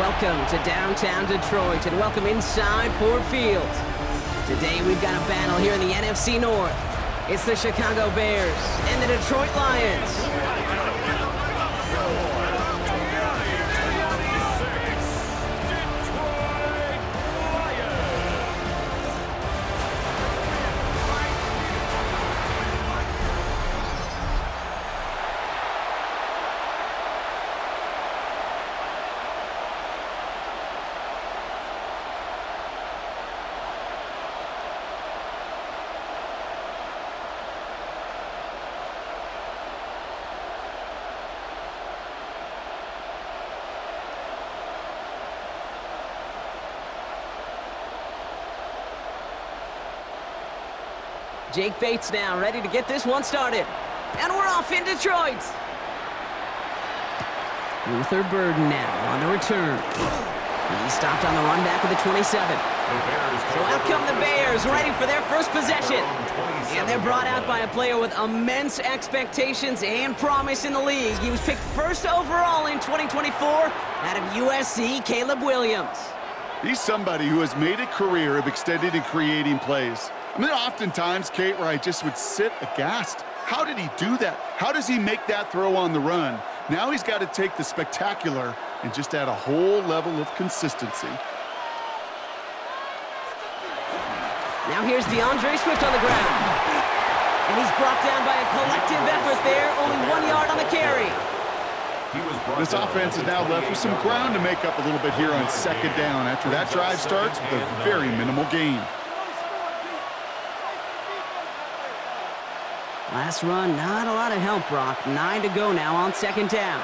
Welcome to downtown Detroit and welcome inside Ford Field. Today we've got a battle here in the NFC North. It's the Chicago Bears and the Detroit Lions. Jake Bates now ready to get this one started. And we're off in Detroit. Luther Burden now on the return. He stopped on the run back of the 27. So out come the Bears, ready for their first possession. And they're brought out by a player with immense expectations and promise in the league. He was picked first overall in 2024 out of USC, Caleb Williams. He's somebody who has made a career of extending and creating plays. I mean, oftentimes, Kate, where I just would sit aghast. How did he do that? How does he make that throw on the run? Now he's got to take the spectacular and just add a whole level of consistency. Now here's DeAndre Swift on the ground. And he's brought down by a collective effort there, only 1 yard on the carry. This offense is now left with some ground to make up a little bit here on second down after that drive starts with a very minimal gain. Last run, not a lot of help, Brock. 9 to go now on second down.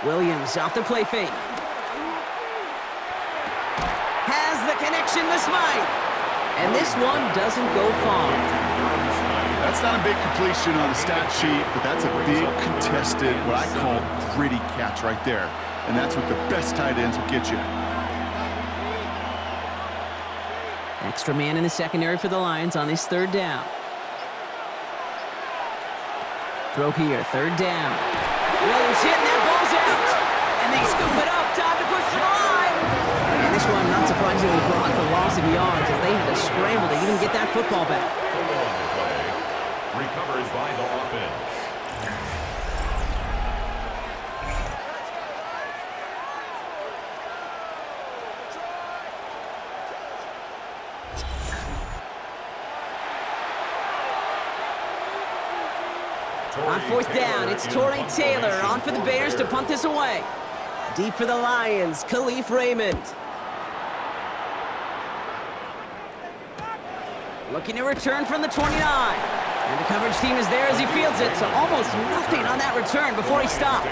Williams off the play fake. Has the connection to Smythe. And this one doesn't go far. That's not a big completion on the stat sheet, but that's a big contested, what I call gritty catch right there. And that's what the best tight ends will get you. Extra man in the secondary for the Lions on this third down. Throw here, third down. Williams hitting that ball's out. And they scoop it up, time to push for the line. And this one, not surprisingly, brought the loss of yards as they had to scramble to even get that football back. Recovered by the offense. On fourth down, it's Torrey Taylor on for the Bears to punt this away. Deep for the Lions, Khalif Raymond. Looking to return from the 29. And the coverage team is there as he fields it, so almost nothing on that return before he stopped.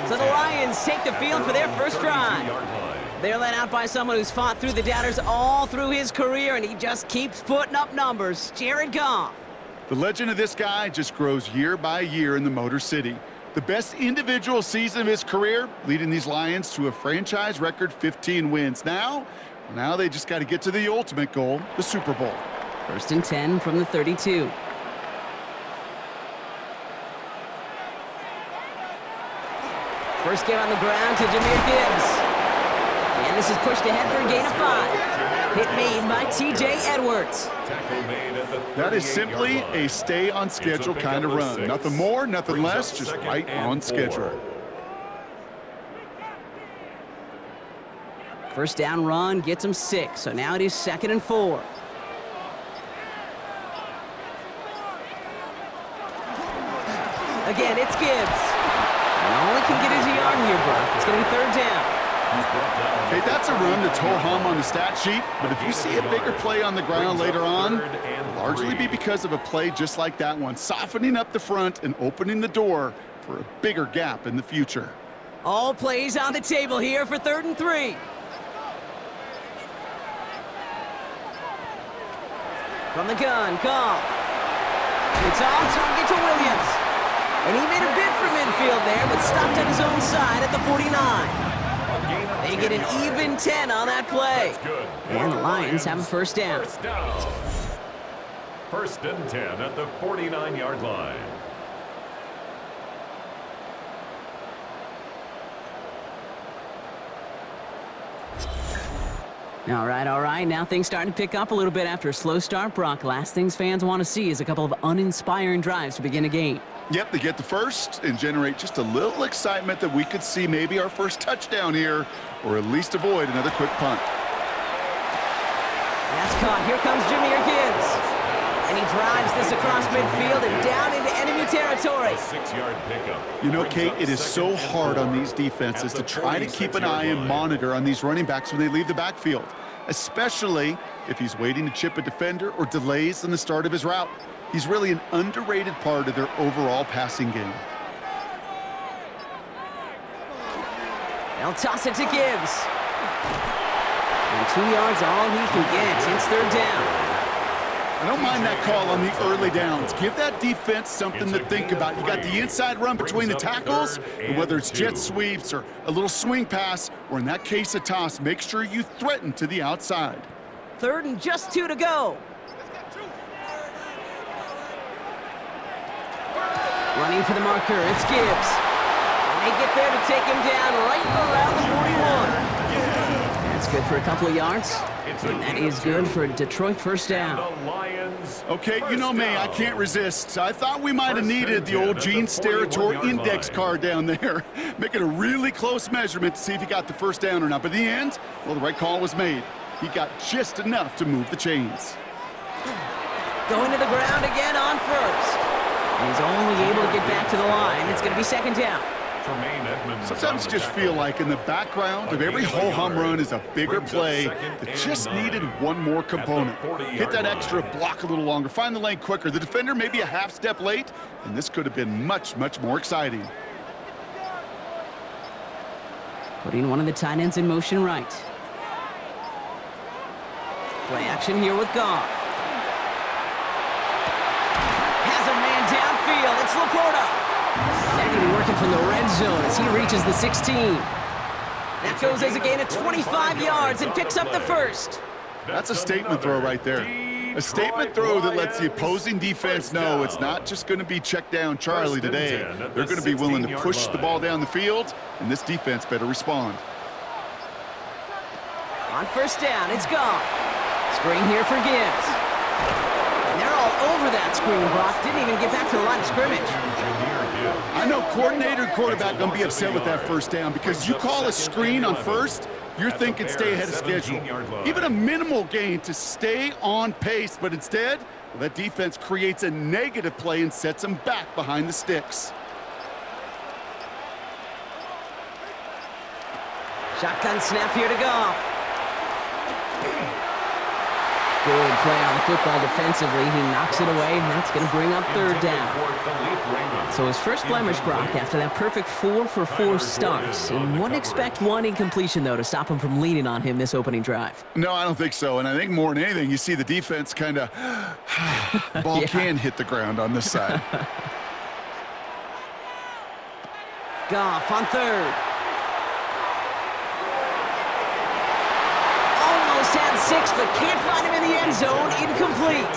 So the Lions take the field for their first drive. They're led out by someone who's fought through the doubters all through his career, and he just keeps putting up numbers. Jared Goff. The legend of this guy just grows year by year in the Motor City. The best individual season of his career, leading these Lions to a franchise record 15 wins. Now they just got to get to the ultimate goal, the Super Bowl. First and 10 from the 32. First game on the ground to Jahmyr Gibbs. And this is pushed ahead for a gain of 5. Hit made by T.J. Edwards. That is simply a stay-on-schedule kind of run. Nothing more, nothing less, just right on schedule. First down run gets him 6, so now it is 2nd and 4. Again, it's Gibbs. And all he can get is a yard here, Brock. It's going to be third down. Okay, that's a run that's ho-hum on the stat sheet, but if you see a bigger play on the ground later on, it'll largely be because of a play just like that one, softening up the front and opening the door for a bigger gap in the future. All plays on the table here for 3rd and 3. From the gun, Goff. It's on target to Williams. And he made a bid for midfield there, but stopped at his own side at the 49. They get an even 10 on that play. And the Lions have a first down. First and 10 at the 49-yard line. All right, all right. Now things starting to pick up a little bit after a slow start, Brock. Last things fans want to see is a couple of uninspiring drives to begin a game. Yep, they get the first and generate just a little excitement that we could see maybe our first touchdown here, or at least avoid another quick punt. That's caught. Here comes Jahmyr Gibbs. And he drives this across midfield and down into enemy territory. 6-yard pickup. You know, Kate, it is so hard on these defenses to try to keep an eye and monitor on these running backs when they leave the backfield, especially if he's waiting to chip a defender or delays in the start of his route. He's really an underrated part of their overall passing game. They'll toss it to Gibbs. And 2 yards all he can get. It's third down. I don't mind that call on the early downs. Give that defense something to think about. You got the inside run between the tackles, and whether it's jet sweeps or a little swing pass, or in that case a toss, make sure you threaten to the outside. Third and just 2 to go. Running for the marker, it's Gibbs. And they get there to take him down right around the 41. That's good for a couple of yards. And that is good for a Detroit first down. Okay, you know me, I can't resist. I thought we might have needed the old Gene Steratore index card down there. Make it a really close measurement to see if he got the first down or not. But in the end, well, the right call was made. He got just enough to move the chains. Going to the ground again on first. And he's only able to get back to the line. It's going to be second down. Sometimes you just feel like in the background of every ho-hum run is a bigger play that just needed one more component. Hit that extra block a little longer, find the lane quicker. The defender may be a half step late, and this could have been much, much more exciting. Putting one of the tight ends in motion right. Play action here with Goff. Has a man downfield. It's Laporta. They're going to be working from the red zone as he reaches the 16. That goes as a gain of 25 yards and picks up the first. That's a statement throw right there. A statement throw that lets the opposing defense know it's not just going to be check down Charlie today. They're going to be willing to push the ball down the field, and this defense better respond. On first down, it's Goff. Screen here for Gibbs. And they're all over that screen, Brock. Didn't even get back to the line of scrimmage. I know coordinator and quarterback going to be upset with that first down because you call a screen on first, you're thinking stay ahead of schedule. Even a minimal gain to stay on pace, but instead, well, that defense creates a negative play and sets them back behind the sticks. Shotgun snap here to Goff. Good play on the football defensively. He knocks it away, and that's going to bring up third down. So his first blemish, Brock, after that perfect 4-for-4 start. And wouldn't expect one incompletion, though, to stop him from leaning on him this opening drive. No, I don't think so. And I think more than anything, you see the defense kind of ball can hit the ground on this side. Goff on third. Had 6, but can't find him in the end zone. Incomplete.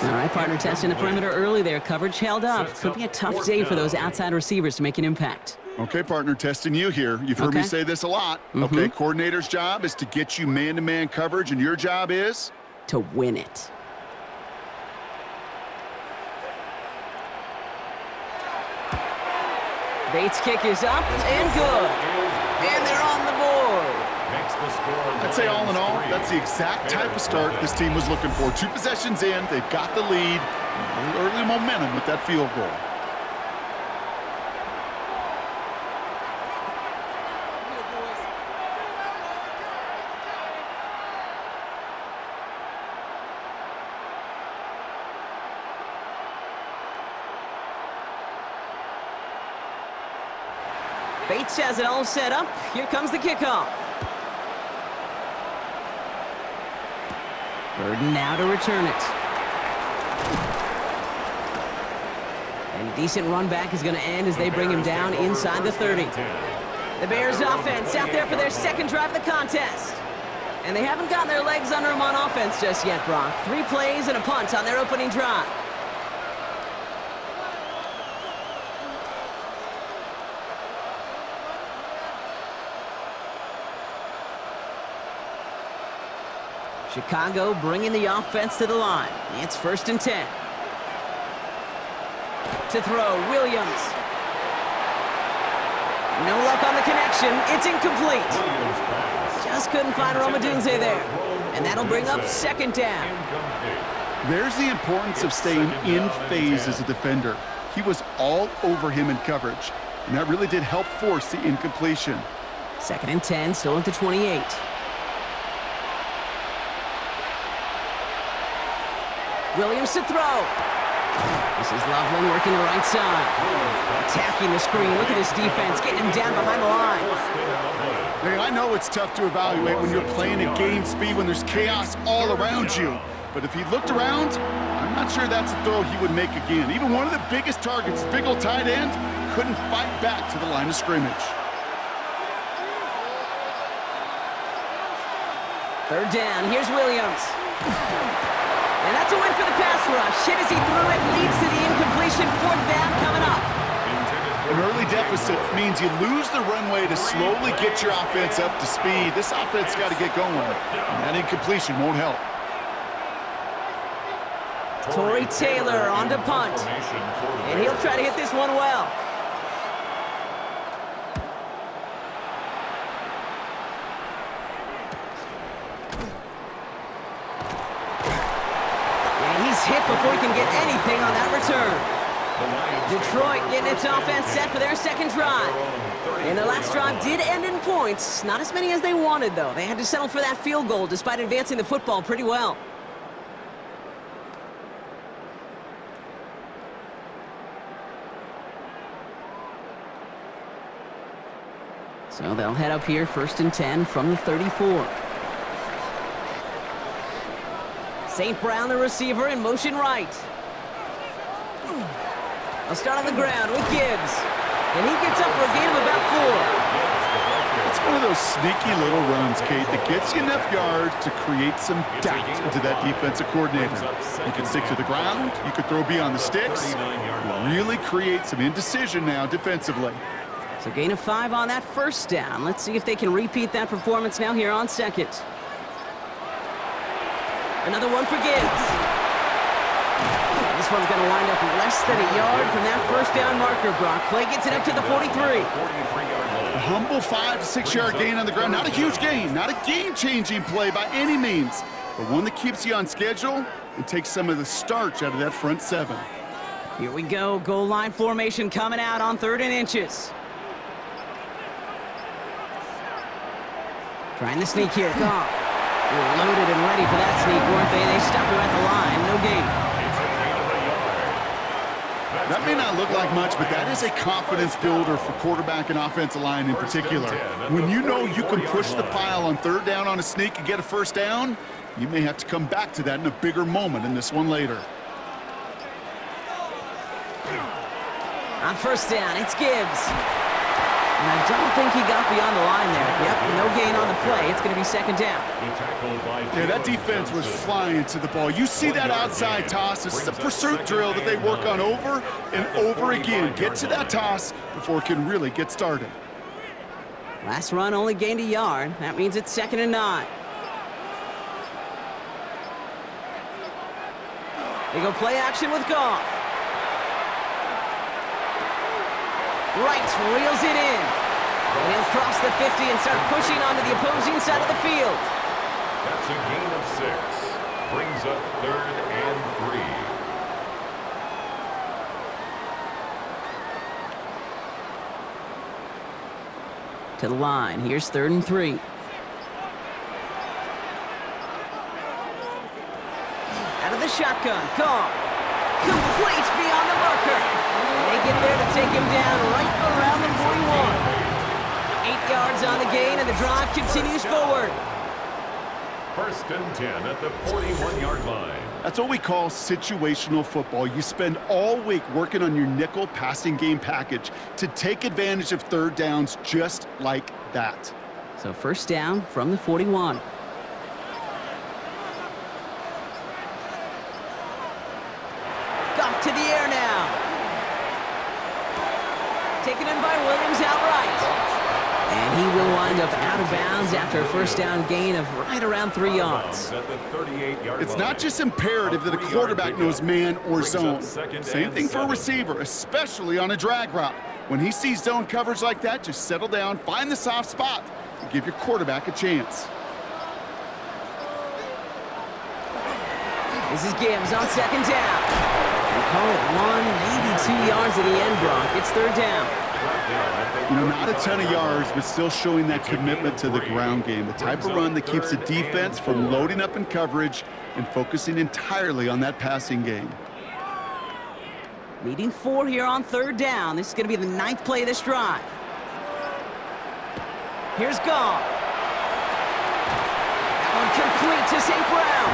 All right, partner testing the perimeter early there. Coverage held up. Could be a tough day for those outside receivers to make an impact. Okay, partner, testing you here. You've heard me say this a lot. Okay, coordinator's job is to get you man-to-man coverage, and your job is? To win it. Bates' kick is up and good. And they're on the board. I'd say all in all, that's the exact type of start this team was looking for. 2 possessions in, they've got the lead, early momentum with that field goal. Bates has it all set up. Here comes the kickoff. Burden now to return it. And a decent run back is going to end as they bring him down inside the 30. The Bears offense out there for their second drive of the contest. And they haven't gotten their legs under them on offense just yet, Brock. 3 plays and a punt on their opening drive. Chicago bringing the offense to the line. It's 1st and 10. To throw, Williams. No luck on the connection. It's incomplete. Just couldn't find Rome Odunze there. And that'll bring up 2nd down. There's the importance of staying in phase as a defender. He was all over him in coverage, and that really did help force the incompletion. 2nd and 10, still at the 28. Williams to throw. This is Loveland working the right side. Attacking the screen. Look at his defense, getting him down behind the line. Hey, I know it's tough to evaluate when you're playing at game speed when there's chaos all around you. But if he looked around, I'm not sure that's a throw he would make again. Even one of the biggest targets, big old tight end, couldn't fight back to the line of scrimmage. 3rd down, here's Williams. And that's a win for the pass rush. Hit as he threw it, leads to the incompletion. 4th down coming up. An early deficit means you lose the runway to slowly get your offense up to speed. This offense got to get going, and that incompletion won't help. Torrey Taylor on to punt. And he'll try to hit this one well. And he's hit before he can get anything on that return. Detroit getting its offense set for their 2nd drive. And their last drive did end in points. Not as many as they wanted, though. They had to settle for that field goal despite advancing the football pretty well. So they'll head up here, 1st and 10 from the 34. St. Brown, the receiver, in motion right. They'll start on the ground with Gibbs. And he gets up for a gain of about 4. It's one of those sneaky little runs, Kate, that gets you enough yards to create some doubt into that defensive coordinator. You can stick to the ground, you could throw beyond the sticks, really create some indecision now defensively. So gain of 5 on that 1st down. Let's see if they can repeat that performance now here on 2nd. Another one for Gibbs. This one's going to wind up less than a yard from that 1st down marker, Brock. Play gets it up to the 43. A humble 5 to 6 yard gain on the ground. Not a huge gain, not a game-changing play by any means, but one that keeps you on schedule and takes some of the starch out of that front 7. Here we go. Goal line formation coming out on 3rd and inches. Trying the sneak here. Goff. They're loaded and ready for that sneak, weren't they? They stopped him at the line. No gain. That may not look like much, but that is a confidence builder for quarterback and offensive line in particular. When you know you can push the pile on 3rd down on a sneak and get a 1st down, you may have to come back to that in a bigger moment in this one later. On 1st down, it's Gibbs. And I don't think he got beyond the line there. Yep, no gain on the play. It's going to be 2nd down. Yeah, that defense was flying to the ball. You see that outside toss. This is a pursuit drill that they work on over and over again. Get to that toss before it can really get started. Last run only gained a yard. That means it's 2nd and 9. They go play action with Goff. Wright reels it in. And he'll cross the 50 and start pushing onto the opposing side of the field. That's a gain of 6. Brings up 3rd and 3. To the line. Here's 3rd and 3. Out of the shotgun. Goff. Complete beyond the marker. And they get there to take him down right around the 41. 8 yards on the gain, and the drive continues forward. 1st and 10 at the 41-yard line. That's what we call situational football. You spend all week working on your nickel passing game package to take advantage of 3rd downs just like that. So 1st down from the 41. Goff to the air now. Taken in by Williams outright. And he will wind up out of bounds after a first down gain of right around 3 yards. It's not just imperative that a quarterback knows man or zone. Same thing for a receiver, especially on a drag route. When he sees zone coverage like that, just settle down, find the soft spot, and give your quarterback a chance. This is Gibbs on second down. And call it 1, maybe 2 yards at the end, Brock. It's third down. You know, not a ton of yards, but still showing that commitment to the ground game. The type of run that keeps the defense from loading up in coverage and focusing entirely on that passing game. Needing 4 here on third down. This is going to be the 9th play of this drive. Here's Goff. That one complete to St. Brown.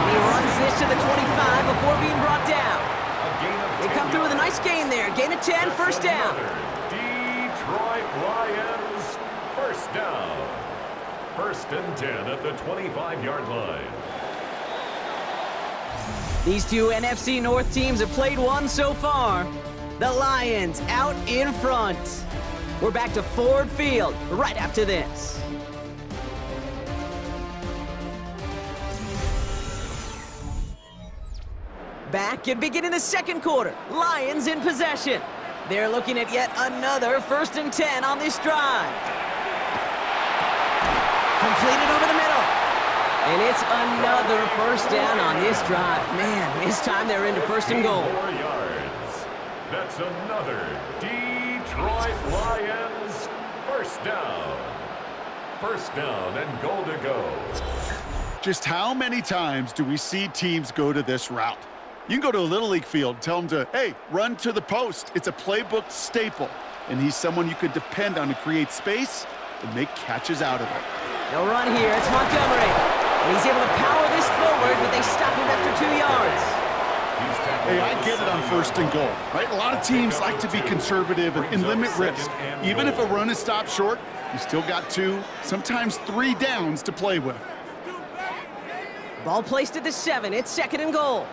He runs this to the 25 before being brought down. They come through with a nice gain there. Gain of 10, first down. Detroit Lions, first down. First and 10 at the 25-yard line. These two NFC North teams have played one so far. The Lions out in front. We're back to Ford Field right after this. Back and beginning the second quarter. Lions in possession. They're looking at yet another first and 10 on this drive. Completed over the middle. And it's another first down on this drive. Man, this time they're into first and goal. 4 yards. That's another Detroit Lions first down. First down and goal to go. Just how many times do we see teams go to this route? You can go to a Little League field, tell them to, hey, run to the post. It's a playbook staple, and he's someone you could depend on to create space and make catches out of it. They'll run here. It's Montgomery. And he's able to power this forward, but they stop him after 2 yards. Hey, I get it on first and goal, right? A lot of teams like to be conservative and limit risk. Even if a run is stopped short, you still got 2, sometimes 3 downs to play with. Ball placed at the 7. It's second and goal.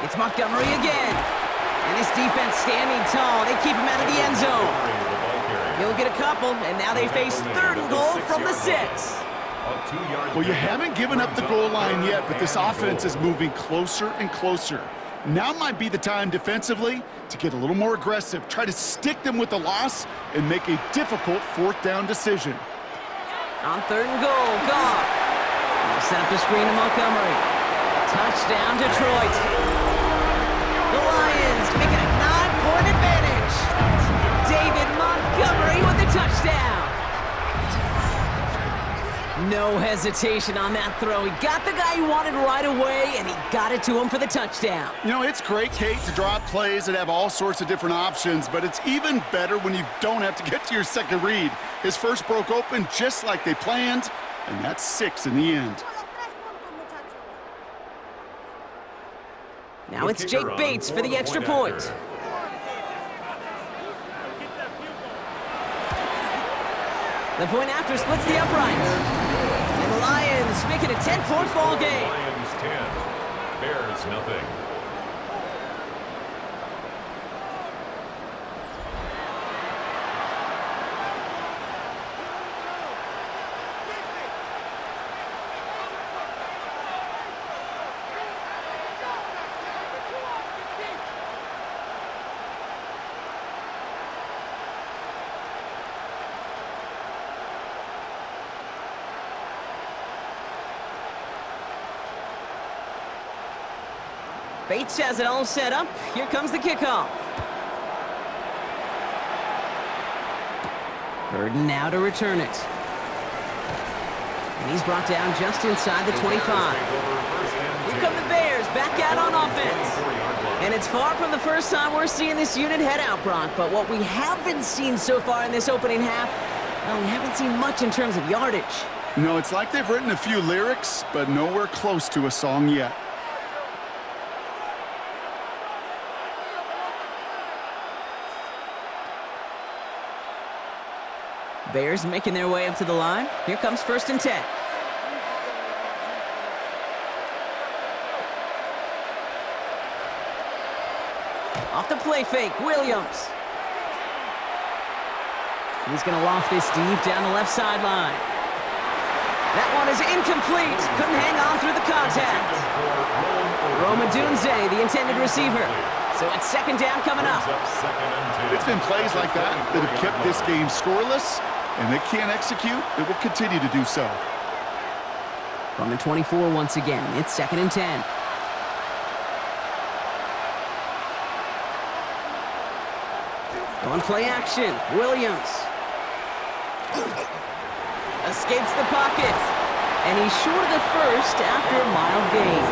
It's Montgomery again. And this defense standing tall. They keep him out of the end zone. He'll get a couple, and now they face third and goal from the 6. Well, you haven't given up the goal line yet, but this offense is moving closer and closer. Now might be the time defensively to get a little more aggressive, try to stick them with the loss, and make a difficult fourth down decision. On third and goal, Goff. They'll set up the screen to Montgomery. Touchdown, Detroit. The Lions making a 9-point advantage. David Montgomery with the touchdown. No hesitation on that throw. He got the guy he wanted right away, and he got it to him for the touchdown. You know, it's great, Kate, to draw up plays that have all sorts of different options, but it's even better when you don't have to get to your second read. His first broke open just like they planned, and that's 6 in the end. Now it's Jake Bates for the extra point. The point after splits the uprights. And the Lions make it a 10-point ball game. Lions 10, Bears nothing. Bates has it all set up. Here comes the kickoff. Burden now to return it. And he's brought down just inside the 25. Here come the Bears back out on offense. And it's far from the first time we're seeing this unit head out, Brock. But what we haven't seen so far in this opening half, well, we haven't seen much in terms of yardage. No, it's like they've written a few lyrics, but nowhere close to a song yet. Bears making their way up to the line. Here comes first and 10. Off the play fake, Williams. He's going to loft this deep down the left sideline. That one is incomplete. Couldn't hang on through the contact. Rome Odunze, the intended receiver. So it's second down coming up. It's been plays like that that have kept this game scoreless, and they can't execute. It will continue to do so. From the 24 once again, it's second and 10. On play action, Williams. Escapes the pocket. And he's short of the first after a mild gain.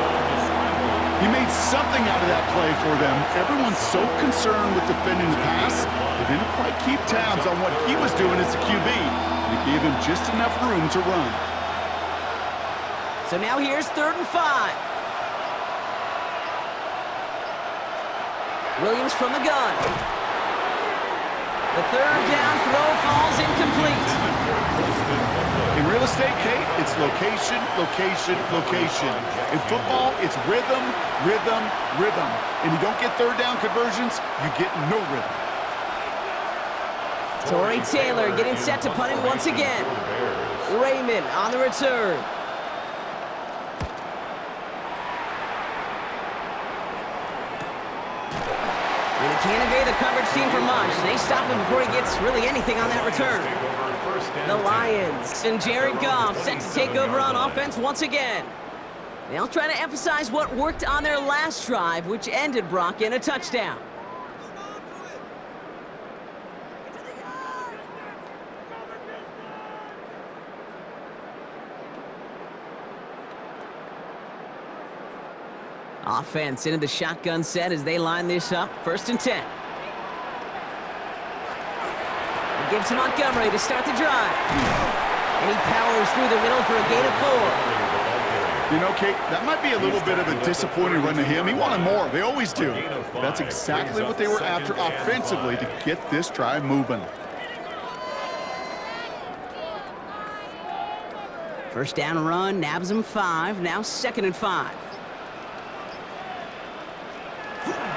He made something out of that play for them. Everyone's so concerned with defending the pass, they didn't quite keep tabs on what he was doing as a QB. And it gave him just enough room to run. So now here's 3rd and 5. Williams from the gun. The 3rd down throw falls incomplete. In real estate, Kate, it's location, location, location. In football, it's rhythm, rhythm, rhythm. And you don't get 3rd down conversions, you get no rhythm. Torrey Taylor getting set to punt it once again. Raymond on the return. And he can't evade the coverage team for much. They stop him before he gets really anything on that return. The Lions and Jared Goff set to take over on offense once again. They'll try to emphasize what worked on their last drive, which ended Brock in a touchdown. Offense into the shotgun set as they line this up. 1st and 10. It gives to Montgomery to start the drive. And he powers through the middle for a gain of 4. You know, Kate, that might be a little bit of a disappointing run to him. He wanted more. They always do. That's exactly what they were after offensively to get this drive moving. 1st down run, nabs him 5. Now 2nd and 5.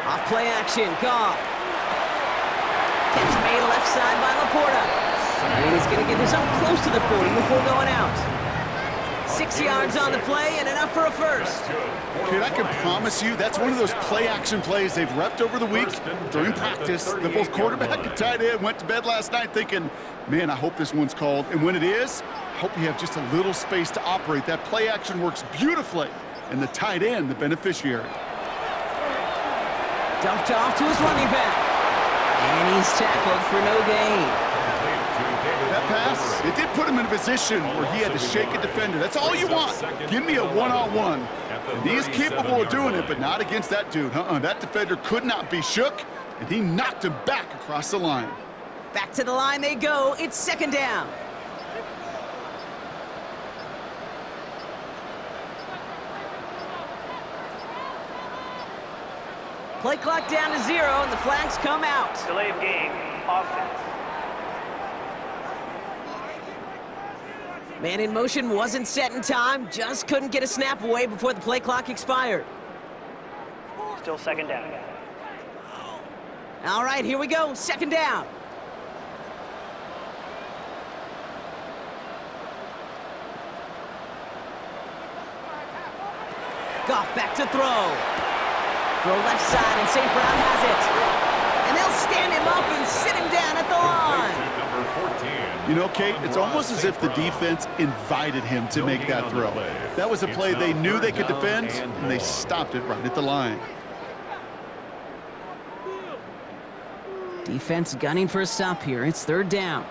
Off play action, Goff. Catch made left side by Laporta. And he's going to get this up close to the 40 before going out. 6 yards on the play and enough for a first. Kid, I can promise you that's one of those play-action plays they've repped over the week during practice. The both quarterback and tight end went to bed last night thinking, man, I hope this one's called. And when it is, I hope you have just a little space to operate. That play-action works beautifully, and the tight end, the beneficiary. Dumped off to his running back. And he's tackled for no gain. That pass, it did put him in a position where he had to shake a defender. That's all you want. Give me a one-on-one. And he is capable of doing it, but not against that dude. That defender could not be shook, and he knocked him back across the line. Back to the line they go. It's 2nd down. Play clock down to 0, and the flags come out. Delay of game, offense. Man in motion wasn't set in time. Just couldn't get a snap away before the play clock expired. Still 2nd down. All right, here we go. 2nd down. Goff back to throw. Throw left side, and St. Brown has it. And they'll stand him up and sit him down at the line. You know, Kate, it's almost as if the defense invited him to make that throw. That was a play they knew they could defend, and they stopped it right at the line. Defense gunning for a stop here. It's 3rd down.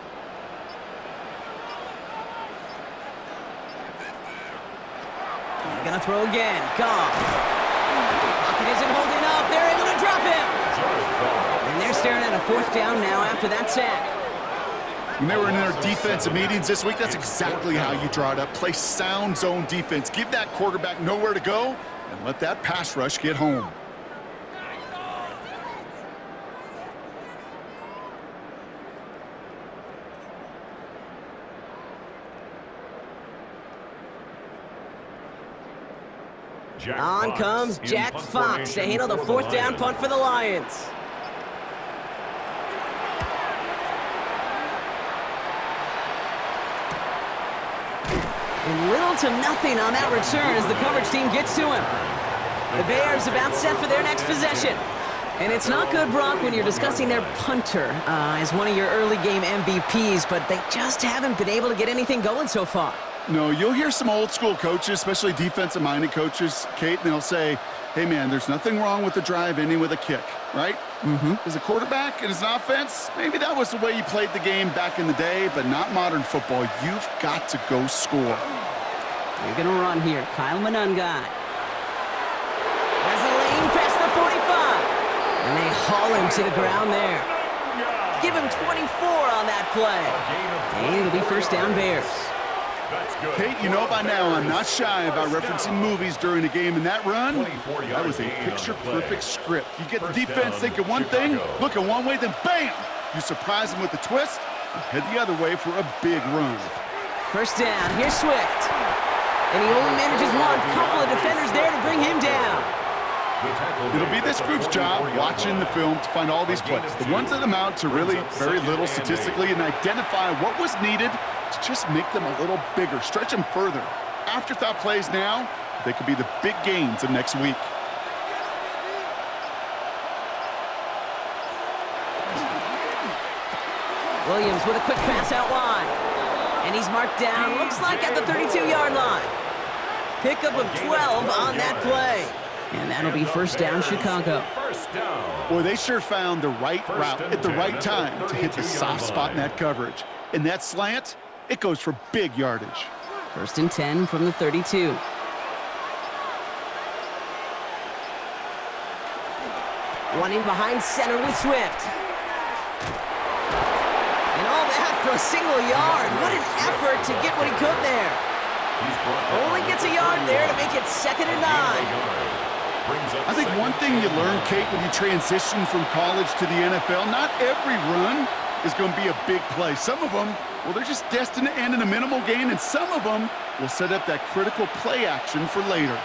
They're going to throw again. Goff. Pocket isn't holding up. They're able to drop him. And they're staring at a 4th down now after that sack. When they were in their defensive meetings this week, that's exactly how you draw it up. Play sound zone defense. Give that quarterback nowhere to go, and let that pass rush get home. On comes Jack Fox to handle the 4th down punt for the Lions. And little to nothing on that return as the coverage team gets to him. The Bears about set for their next possession. And it's not good, Brock, when you're discussing their punter as one of your early game MVPs, but they just haven't been able to get anything going so far. No, you'll hear some old school coaches, especially defensive-minded coaches, Kate, and they'll say, hey, man, there's nothing wrong with the drive ending with a kick, right? As a quarterback and as an offense, maybe that was the way you played the game back in the day, but not modern football. You've got to go score. You're going to run here. Kyle Monungai. Has a lane past the 45. And they haul him to the ground there. Give him 24 on that play. And it'll be first down Bears. Kate, you know by now I'm not shy about referencing movies during a game, and that run, that was a picture-perfect script. You get the defense thinking one thing, looking one way, then bam! You surprise them with a twist, and head the other way for a big run. First down, here's Swift. And he only manages one. Couple of defenders there to bring him down. It'll be this group's job watching the film to find all these plays, the ones that amount to really very little statistically, and identify what was needed to just make them a little bigger, stretch them further. Afterthought plays now, they could be the big gains of next week. Williams with a quick pass out wide. And he's marked down, looks like at the 32-yard line. Pickup of 12 on that play. And that'll be first down, Chicago. Boy, they sure found the right route at the right time to hit the soft spot in that coverage. And that slant, it goes for big yardage. First and 10 from the 32. Running behind center with Swift. And all that for a single yard. What an effort to get what he could there. Only gets a yard there to make it 2nd and 9. I think one thing you learn, Kate, when you transition from college to the NFL, not every run is going to be a big play. Some of them, well, they're just destined to end in a minimal gain, and some of them will set up that critical play action for later.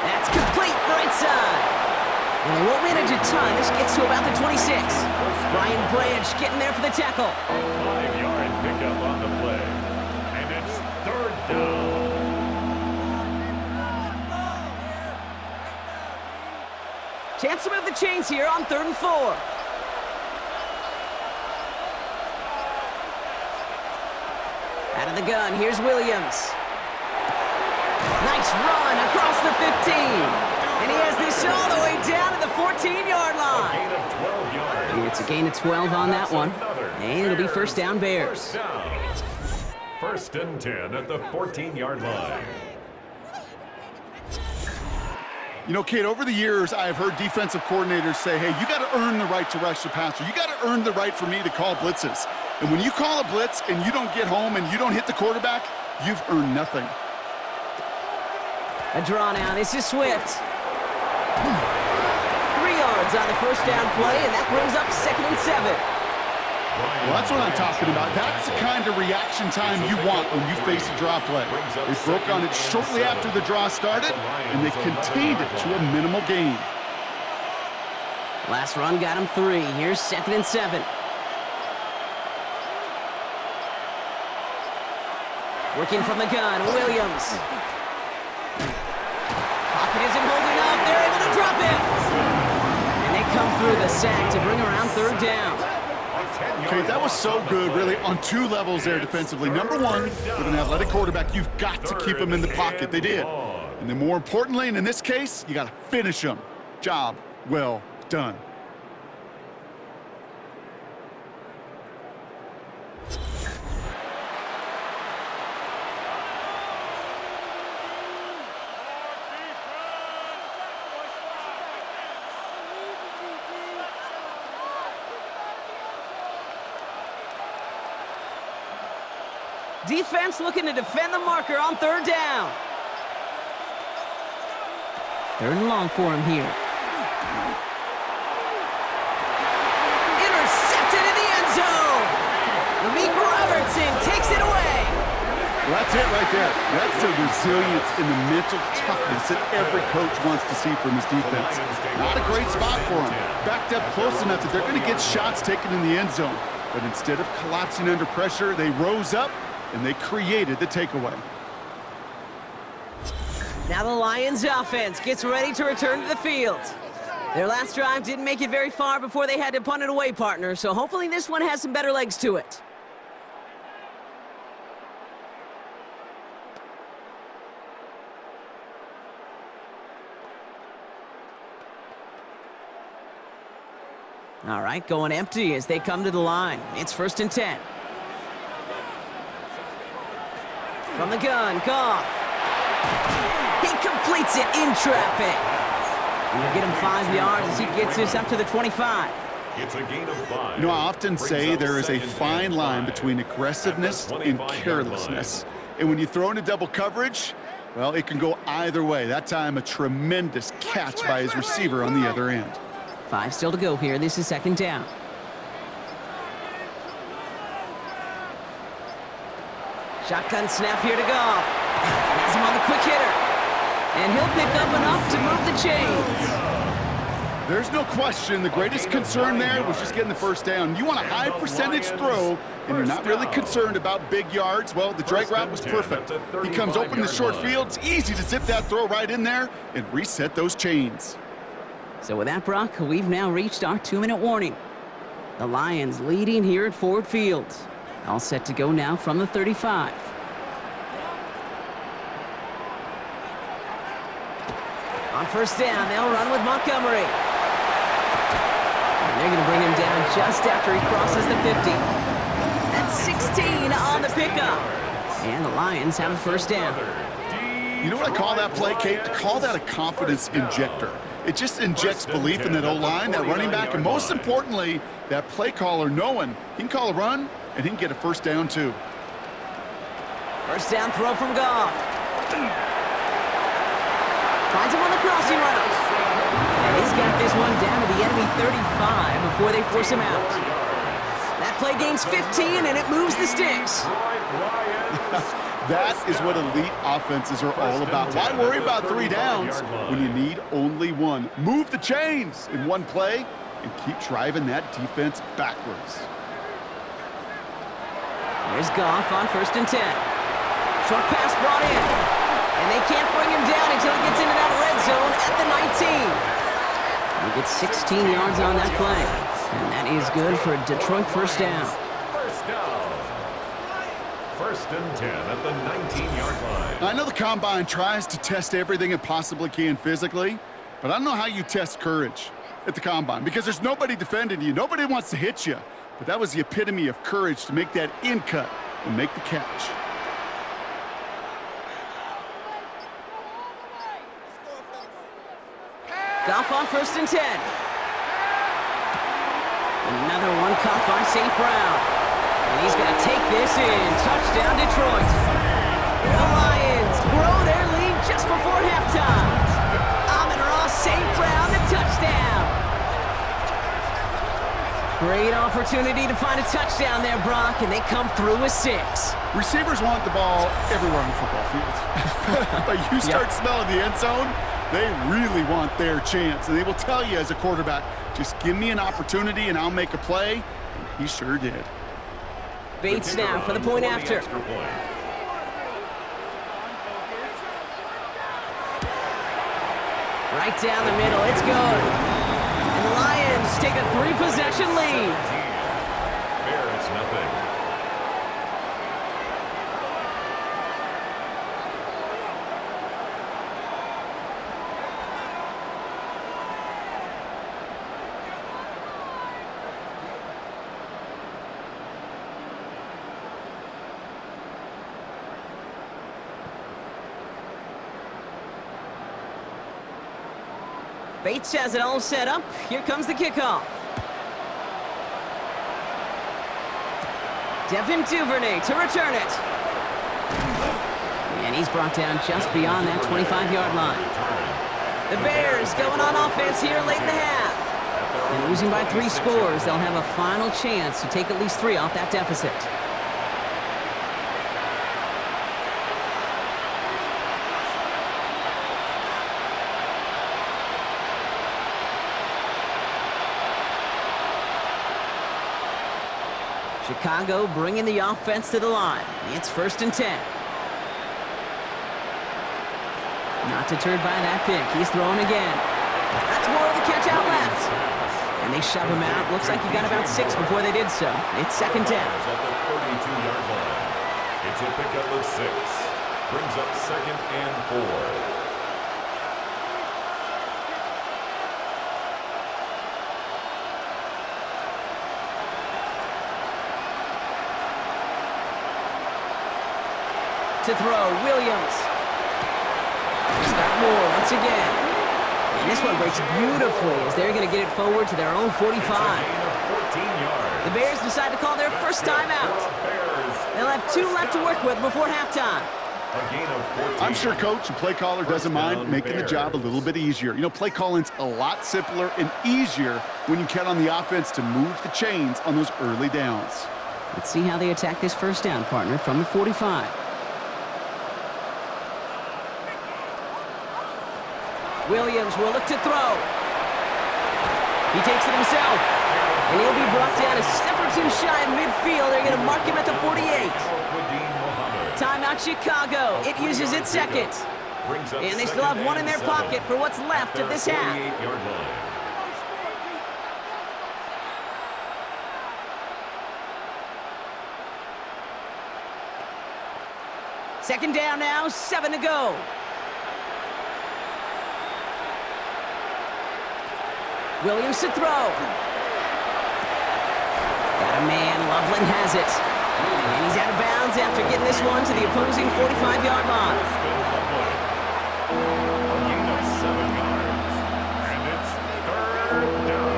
That's complete right side. And they won't manage a ton. This gets to about the 26. Brian Branch getting there for the tackle. 5-yard pickup on the play. And it's 3rd down. Chance to move the chains here on 3rd and 4. Out of the gun, here's Williams. Nice run across the 15. And he has this all the way down to the 14-yard line. It's a gain of 12 on that one. And it'll be first down Bears. First and 10 at the 14-yard line. You know, Kate, over the years, I've heard defensive coordinators say, hey, you got to earn the right to rush the passer. You got to earn the right for me to call blitzes. And when you call a blitz and you don't get home and you don't hit the quarterback, you've earned nothing. A draw now. This is Swift. 3 yards on the first down play, and that brings up 2nd and 7. Well, that's what I'm talking about. That's the kind of reaction time you want when you face a draw play. They broke on it shortly after the draw started, and they contained it to a minimal gain. Last run got him 3. Here's 2nd and 7. Working from the gun, Williams. Pocket isn't holding up. They're able to drop him. And they come through the sack to bring around 3rd down. Okay, that was so good, really, on 2 levels there defensively. Number one, with an athletic quarterback, you've got to keep him in the pocket. They did. And then more importantly, and in this case, you got to finish him. Job well done. Defense looking to defend the marker on 3rd down. 3rd and long for him here. Intercepted in the end zone. Amon-Ra Robertson takes it away. Well, that's it right there. That's the resilience and the mental toughness that every coach wants to see from his defense. Not a great spot for him. Backed up close enough that they're going to get shots taken in the end zone. But instead of collapsing under pressure, they rose up and they created the takeaway. Now the Lions offense gets ready to return to the field. Their last drive didn't make it very far before they had to punt it away, partner, so hopefully this one has some better legs to it. All right, going empty as they come to the line. It's 1st and 10. From the gun, Goff. He completes it in traffic. And we'll get him 5 yards as he gets this up to the 25. It's a gain of 5. You know, I often say there is a fine line between aggressiveness and carelessness. And when you throw into double coverage, well, it can go either way. That time, a tremendous catch by his receiver on the other end. 5 still to go here. This is 2nd down. Shotgun snap here to Goff. Has him on the quick hitter. And he'll pick up enough to move the chains. There's no question the greatest concern there was just getting the 1st down. You want a high percentage throw, and you're not really concerned about big yards. Well, the drag route was perfect. He comes open in the short field. It's easy to zip that throw right in there and reset those chains. So with that, Brock, we've now reached our 2-minute warning. The Lions leading here at Ford Field. All set to go now from the 35. On 1st down, they'll run with Montgomery. And they're going to bring him down just after he crosses the 50. That's 16 on the pickup. And the Lions have a 1st down. You know what I call that play, Kate? I call that a confidence injector. It just injects belief in that O-line, that running back, and most importantly, that play caller knowing he can call a run and he can get a 1st down too. 1st down throw from Goff. Finds him on the crossing route. And he's got this one down to the enemy 35 before they force him out. That play gains 15 and it moves the sticks. That is what elite offenses are all about. Why worry about 3 downs when you need only 1? Move the chains in one play and keep driving that defense backwards. Here's Goff on 1st and 10. Short pass brought in. And they can't bring him down until he gets into that red zone at the 19. He gets 16 yards on that play. And that is good for a Detroit 1st down. 1st and 10 at the 19-yard line. I know the Combine tries to test everything it possibly can physically, but I don't know how you test courage at the Combine because there's nobody defending you. Nobody wants to hit you. But that was the epitome of courage to make that in cut and make the catch. Goff on 1st and 10. Another one caught by St. Brown. And he's going to take this in. Touchdown, Detroit. The Lions grow their lead just before halftime. Amon-Ra St. Brown, the touchdown. Great opportunity to find a touchdown there, Brock, and they come through with 6. Receivers want the ball everywhere on the football field. But you start smelling the end zone, they really want their chance. And they will tell you as a quarterback, just give me an opportunity and I'll make a play. And he sure did. Bates now for the point after. Right down the middle, it's good. And the Lions take a 3-possession lead. Bears nothing. Bates has it all set up. Here comes the kickoff. Devin Duvernay to return it. And he's brought down just beyond that 25-yard line. The Bears going on offense here late in the half. And losing by 3 scores, they'll have a final chance to take at least 3 off that deficit. Chicago bringing the offense to the line. It's 1st and 10. Not deterred by that pick. He's throwing again. That's more of the catch out left. And they shove him out. Looks like he got about 6 before they did so. It's 2nd down. At the 32-yard line. It's a pickup of 6. Brings up 2nd and 4. To throw, Williams. Scott Moore once again. And this one breaks beautifully as they're going to get it forward to their own 45. The Bears decide to call their first timeout. They'll have 2 left to work with before halftime. I'm sure coach and play caller doesn't mind making the job a little bit easier. You know, play calling's a lot simpler and easier when you count on the offense to move the chains on those early downs. Let's see how they attack this first down, partner, from the 45. Williams will look to throw. He takes it himself. And he'll be brought down a step or 2 shy of midfield. They're going to mark him at the 48. Timeout Chicago. It uses its 2nd. And they still have 1 in their pocket for what's left of this half. Second down now, 7 to go. Williams to throw. Got a man, Loveland has it. And he's out of bounds after getting this one to the opposing 45-yard line. A gain of 7 yards. And it's 3rd down.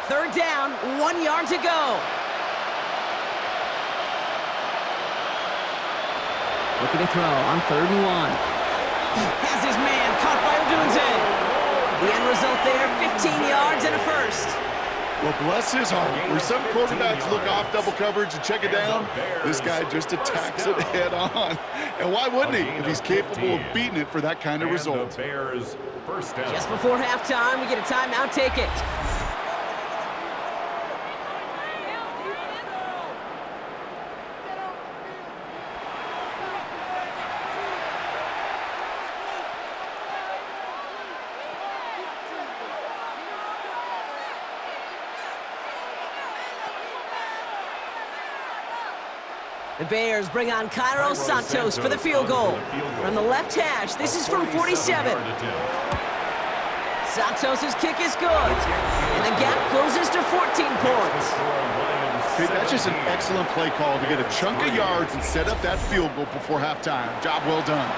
3rd down, 1 yard to go. Looking to throw on 3rd and 1. Has his man caught by Odunze. The end result there, 15 yards and a first. Well, bless his heart. Where some quarterbacks look off double coverage and check it down, this guy just attacks it head on. And why wouldn't he if he's capable of beating it for that kind of result? Just before halftime, we get a timeout. Take it. The Bears bring on Cairo Santos for the field goal. From the left hash, this is from 47. Santos' kick is good. And the gap closes to 14 points. Okay, that's just an excellent play call to get a chunk of yards and set up that field goal before halftime. Job well done.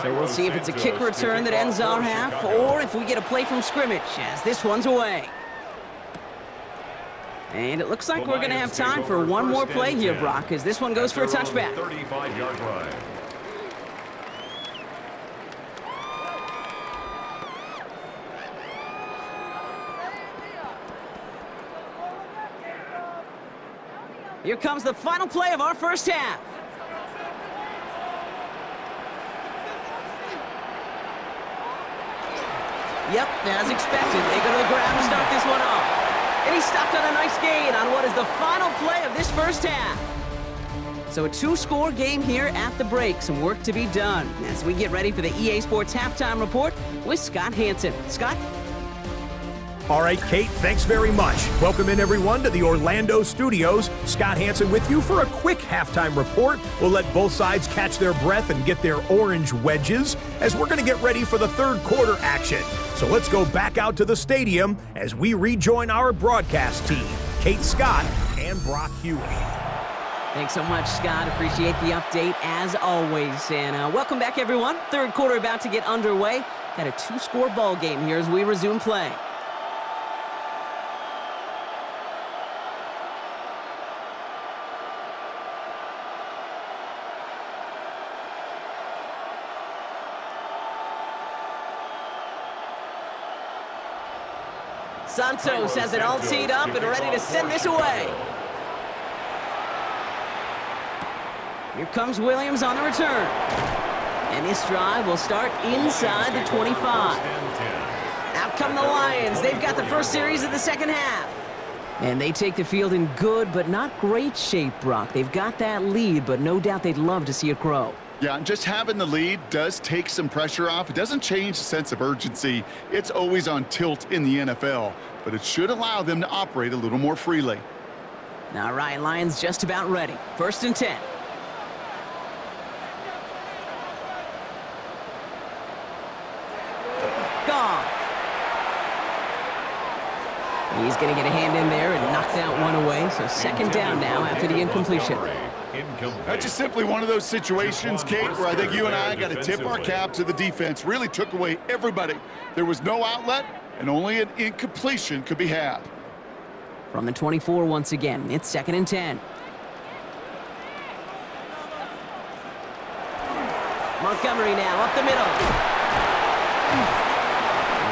So we'll see if it's a kick return that ends our half, or if we get a play from scrimmage, as this one's away. And it looks like we're going to have time for one more play here, Brock, as this one goes for a touchback. 35-yard line. Here comes the final play of our first half. Yep, as expected, they go to the ground to start this one off. And he stopped on a nice gain on what is the final play of this first half. So a 2-score game here at the break. Some work to be done as we get ready for the EA Sports Halftime Report with Scott Hanson. Scott? All right, Kate, thanks very much. Welcome in, everyone, to the Orlando studios. Scott Hanson with you for a quick halftime report. We'll let both sides catch their breath and get their orange wedges as we're going to get ready for the third quarter action. So let's go back out to the stadium as we rejoin our broadcast team, Kate Scott and Brock Huey. Thanks so much, Scott. Appreciate the update, as always. And welcome back, everyone. Third quarter about to get underway. Got a 2-score ball game here as we resume play. Santos has it all teed up and ready to send this away. Here comes Williams on the return. And this drive will start inside the 25. Out come the Lions. They've got the first series of the second half. And they take the field in good but not great shape, Brock. They've got that lead, but no doubt they'd love to see it grow. Yeah, and just having the lead does take some pressure off. It doesn't change the sense of urgency. It's always on tilt in the NFL, but it should allow them to operate a little more freely. All right, Lions just about ready. 1st and 10. Goff. He's going to get a hand in there and knock that one away. So 2nd down now after the incompletion. That's just simply one of those situations, Kate, where I think you and I got to tip our cap to the defense. Really took away everybody. There was no outlet, and only an incompletion could be had. From the 24 once again, it's 2nd and 10. Montgomery now up the middle.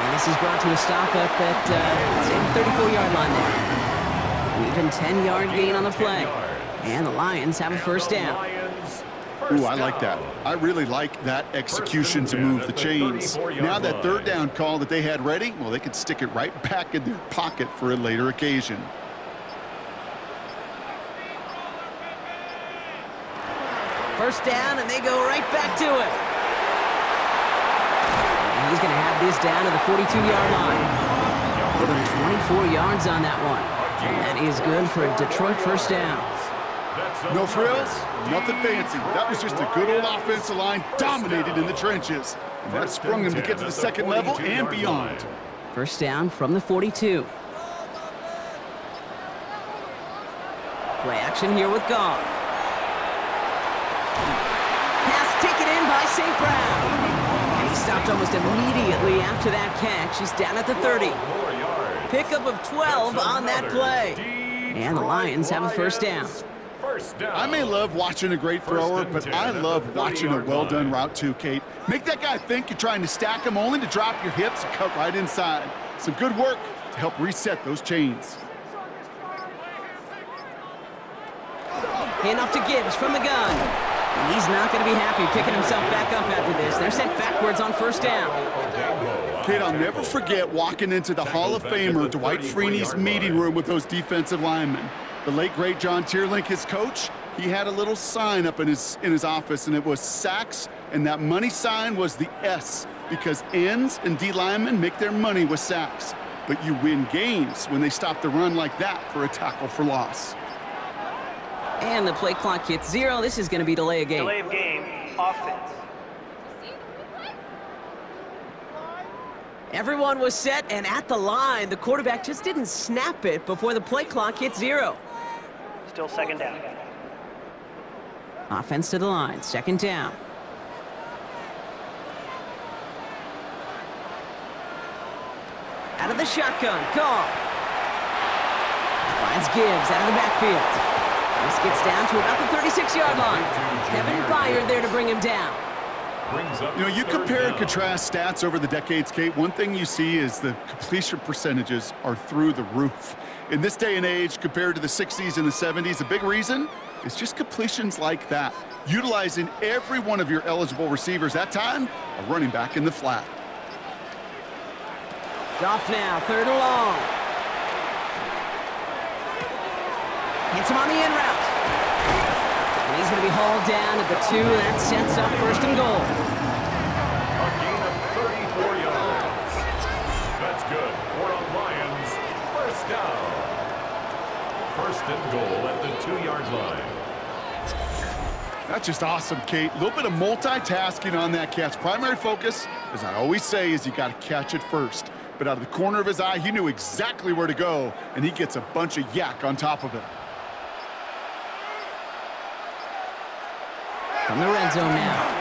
And this is brought to a stop up at the 34-yard line there. An even 10-yard gain on the play. And the Lions have a 1st down. Ooh, I like that. I really like that execution to move the chains. Now that 3rd down call that they had ready, well, they could stick it right back in their pocket for a later occasion. First down, and they go right back to it. And he's going to have this down to the 42-yard line. Put him 24 yards on that one. And that is good for a Detroit 1st down. No frills, nothing fancy. That was just a good old offensive line dominated in the trenches. And that sprung them to get to the 2nd level and beyond. 1st down from the 42. Play action here with Goff. Pass taken in by St. Brown. And he stopped almost immediately after that catch. He's down at the 30. Pickup of 12 on that play. And the Lions have a 1st down. I may love watching a great thrower, but I love watching a well-done route too, Kate. Make that guy think you're trying to stack him only to drop your hips and cut right inside. Some good work to help reset those chains. Hand off to Gibbs from the gun. And he's not going to be happy picking himself back up after this. They're sent backwards on 1st down. Kate, I'll never forget walking into the Hall of Famer Dwight Freeney's meeting room with those defensive linemen. The late, great John Tierlink, his coach, he had a little sign up in his office, and it was sacks, and that money sign was the S, because ends and D linemen make their money with sacks. But you win games when they stop the run like that for a tackle for loss. And the play clock hits 0. This is going to be delay of game. Delay of game, offense. Everyone was set and at the line. The quarterback just didn't snap it before the play clock hit 0. Still 2nd down. Offense to the line, 2nd down. Out of the shotgun, Goff. Finds Gibbs out of the backfield. This gets down to about the 36-yard line. Kevin Byard there to bring him down. You know, you compare and contrast stats over the decades, Kate. One thing you see is the completion percentages are through the roof. In this day and age, compared to the 60s and the 70s, a big reason is just completions like that. Utilizing every one of your eligible receivers. That time, a running back in the flat. Goff now, 3rd and long. Hits him on the in route. And he's going to be hauled down at the 2. That sets up 1st and goal. A gain of 34 yards. That's good for a Lions 1st down. 1st and goal at the 2-yard line. That's just awesome, Kate. A little bit of multitasking on that catch. Primary focus, as I always say, is you got to catch it first. But out of the corner of his eye, he knew exactly where to go, and he gets a bunch of yak on top of it. From the red zone now.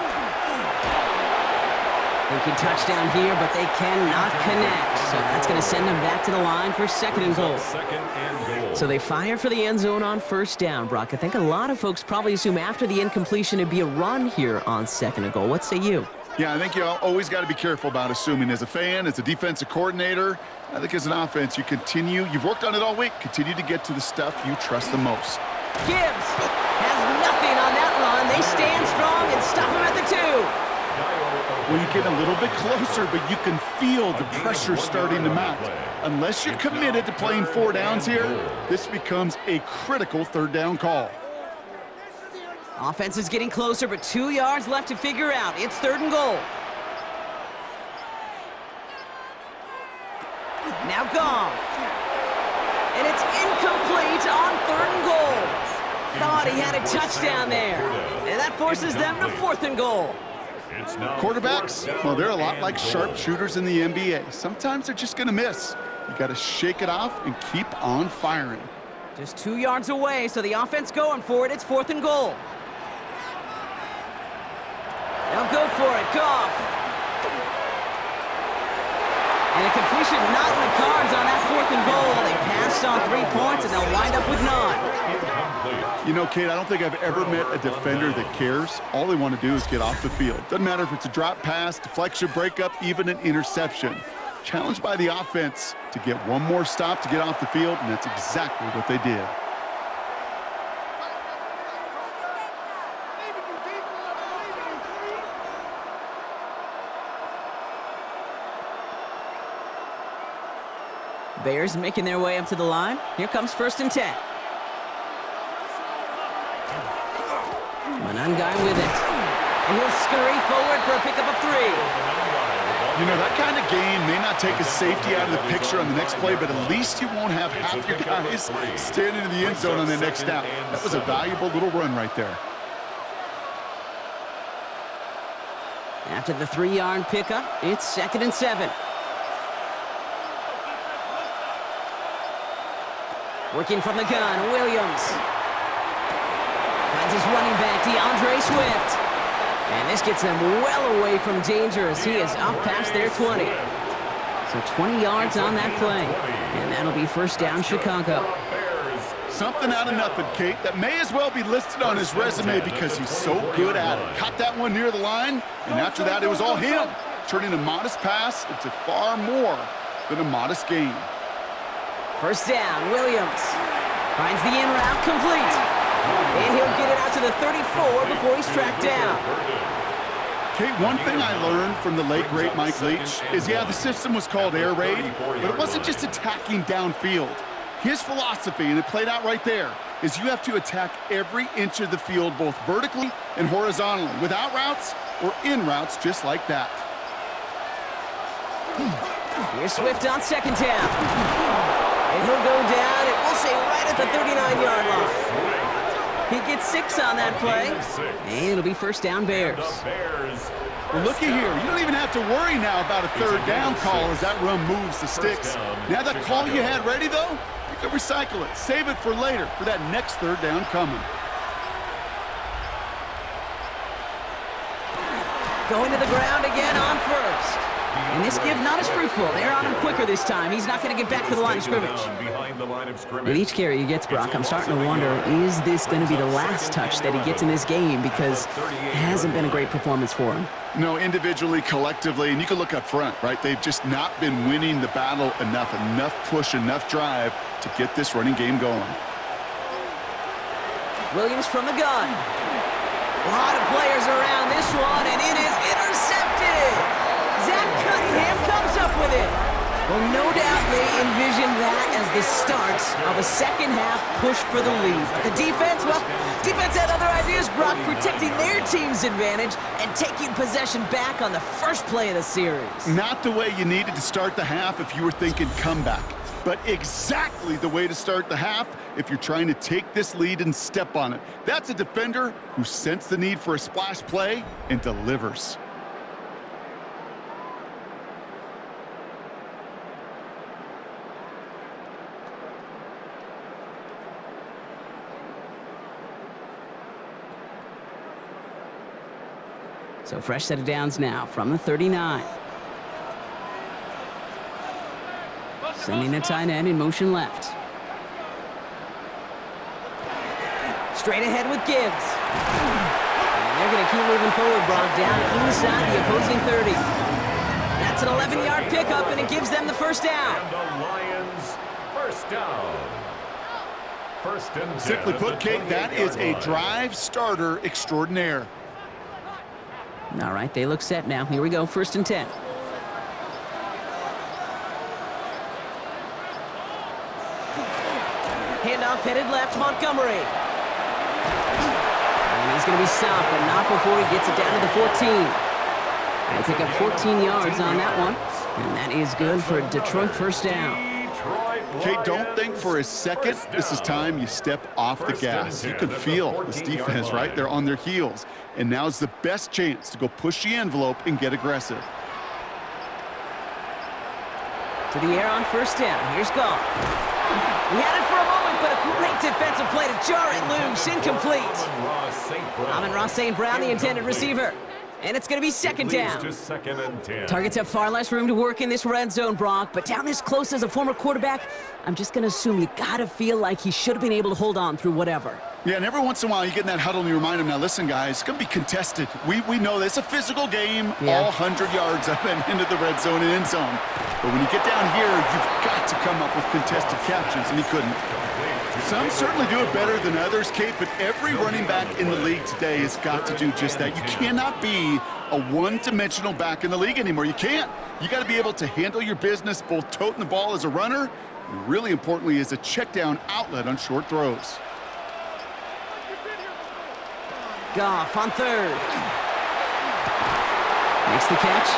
Thinking touchdown here, but they cannot connect. So that's going to send them back to the line for 2nd and goal. 2nd and goal. So they fire for the end zone on 1st down, Brock. I think a lot of folks probably assume after the incompletion it'd be a run here on 2nd and goal. What say you? Yeah, I think you always got to be careful about assuming. As a fan, as a defensive coordinator, I think as an offense, you've worked on it all week, continue to get to the stuff you trust the most. Gibbs has nothing on that run. They stand strong and stop him at the 2. Well, you get a little bit closer, but you can feel the pressure starting to mount. Unless you're committed to playing 4 downs here, this becomes a critical 3rd down call. Offense is getting closer, but 2 yards left to figure out. It's 3rd and goal. Now Goff. And it's incomplete on 3rd and goal. Thought he had a touchdown there. And that forces them to 4th and goal. Quarterbacks, well, they're a lot like sharpshooters in the NBA. Sometimes they're just going to miss. You got to shake it off and keep on firing. Just 2 yards away, so the offense going for it. It's 4th and goal. Now go for it, Goff. And a completion not in the cards on that 4th and goal. They passed on 3 points, and they'll wind up with none. You know, Kate, I don't think I've ever met a defender that cares. All they want to do is get off the field. Doesn't matter if it's a drop pass, deflection, breakup, even an interception. Challenged by the offense to get one more stop to get off the field, and that's exactly what they did. Bears making their way up to the line. Here comes 1st and 10. Odunze with it. And he'll scurry forward for a pickup of 3. You know, that kind of gain may not take a safety out of the picture on the next play, but at least you won't have half your guys standing in the end zone on the next down. That was a valuable little run right there. After the 3-yard pickup, it's 2nd and 7. Working from the gun, Williams. Finds his running back, DeAndre Swift. And this gets them well away from danger as he is up past their 20. So 20 yards on that play. And that'll be 1st down, Chicago. Something out of nothing, Kate. That may as well be listed on his resume because he's so good at it. Caught that one near the line, and after that, it was all him. Turning a modest pass into far more than a modest gain. 1st down, Williams. Finds the in route complete. And he'll get it out to the 34 before he's tracked down. Kate, one thing I learned from the late, great Mike Leach is, yeah, the system was called air raid, but it wasn't just attacking downfield. His philosophy, and it played out right there, is you have to attack every inch of the field, both vertically and horizontally, without routes or in routes just like that. Here's Swift on 2nd down. And he'll go down, and we'll say right at the 39-yard line. He gets 6 on that play, and it'll be 1st down, Bears. Well, looky here. You don't even have to worry now about a 3rd down call as that run moves the sticks. Now that call you had ready, though, you can recycle it. Save it for later for that next 3rd down coming. Going to the ground again on 1st. And this give not as fruitful. They're on him quicker this time. He's not going to get back to the line of scrimmage. With each carry he gets, Brock, I'm starting to wonder, is this going to be the last touch that he gets in this game? Because it hasn't been a great performance for him. No, individually, collectively, and you can look up front, right? They've just not been winning the battle enough push, enough drive to get this running game going. Williams from the gun. A lot of players around this one, and it is intercepted. Zach Cunningham comes up with it. Well, no doubt they envisioned that as the start of a second-half push for the lead. But the defense, well, defense had other ideas, Brock, protecting their team's advantage and taking possession back on the first play of the series. Not the way you needed to start the half if you were thinking comeback, but exactly the way to start the half if you're trying to take this lead and step on it. That's a defender who sensed the need for a splash play and delivers. So fresh set of downs now from the 39. Sending a tight end in motion left. Straight ahead with Gibbs. And they're going to keep moving forward, Brock, down inside the opposing 30. That's an 11-yard pickup, and it gives them the first down. And the Lions, first down. First and 10. Simply put, Kate, that is a drive starter extraordinaire. All right, they look set now. Here we go, first and 10. Handoff headed left, Montgomery. And he's going to be stopped, but not before he gets it down to the 14. They pick up 14 yards on that one. And that is good for a Detroit first down. Kate, don't think for a second this is time you step off the gas. You can feel this defense, right? They're on their heels. And now's the best chance to go push the envelope and get aggressive. To the air on first down. Here's Goff. He had it for a moment, but a great defensive play to jar it loose. Incomplete. Amon-Ra St. Brown, the intended receiver. And it's going to be second down. Second and 10. Targets have far less room to work in this red zone, Brock. But down this close as a former quarterback, I'm just going to assume you got to feel like he should have been able to hold on through whatever. Yeah, and every once in a while you get in that huddle and you remind him, now listen, guys, it's going to be contested. We know this. It's a physical game, all 100 yards up and into the red zone and end zone. But when you get down here, you've got to come up with contested catches, and he couldn't. Some certainly do it better than others, Kate, but every running back in the league today has got to do just that. You cannot be a one-dimensional back in the league anymore. You can't. You got to be able to handle your business, both toting the ball as a runner, and really importantly as a check-down outlet on short throws. Goff on third. Makes the catch.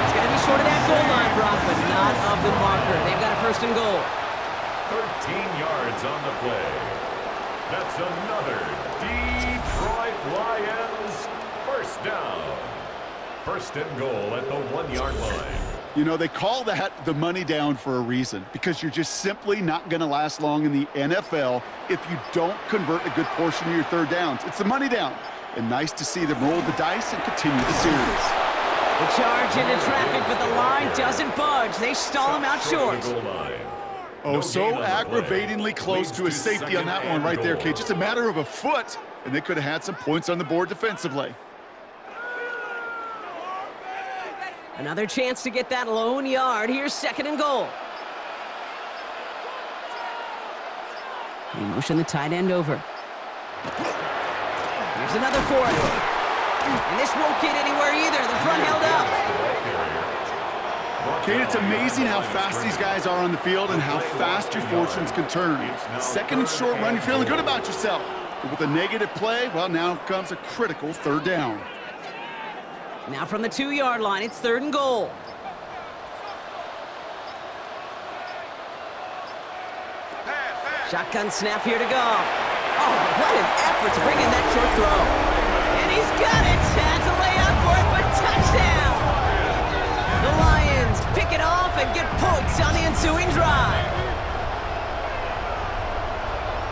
It's going to be short of that goal line, Brock, but not of the marker. They've got a first and goal. 13 yards on the play. That's another Detroit Lions first down. First and goal at the 1-yard line. You know, they call that the money down for a reason, because you're just simply not going to last long in the NFL if you don't convert a good portion of your third downs. It's the money down. And nice to see them roll the dice and continue the series. The charge into traffic, but the line doesn't budge. They stall him out short. Oh, so aggravatingly close to a safety on that one right there, Kate. Just a matter of a foot, and they could have had some points on the board defensively. Another chance to get that lone yard. Here's second and goal. He motioned the tight end over. Here's another for it. And this won't get anywhere either. The front held up. Kate, it's amazing how fast these guys are on the field and how fast your fortunes can turn. Second and short run, you're feeling good about yourself. But with a negative play, well, now comes a critical third down. Now from the 2-yard line, it's third and goal. Shotgun snap here to Goff. Oh, what an effort to bring in that short throw. And he's got it. Has a layout for it, but touchdown. The Lions pick it off and get points on the ensuing drive.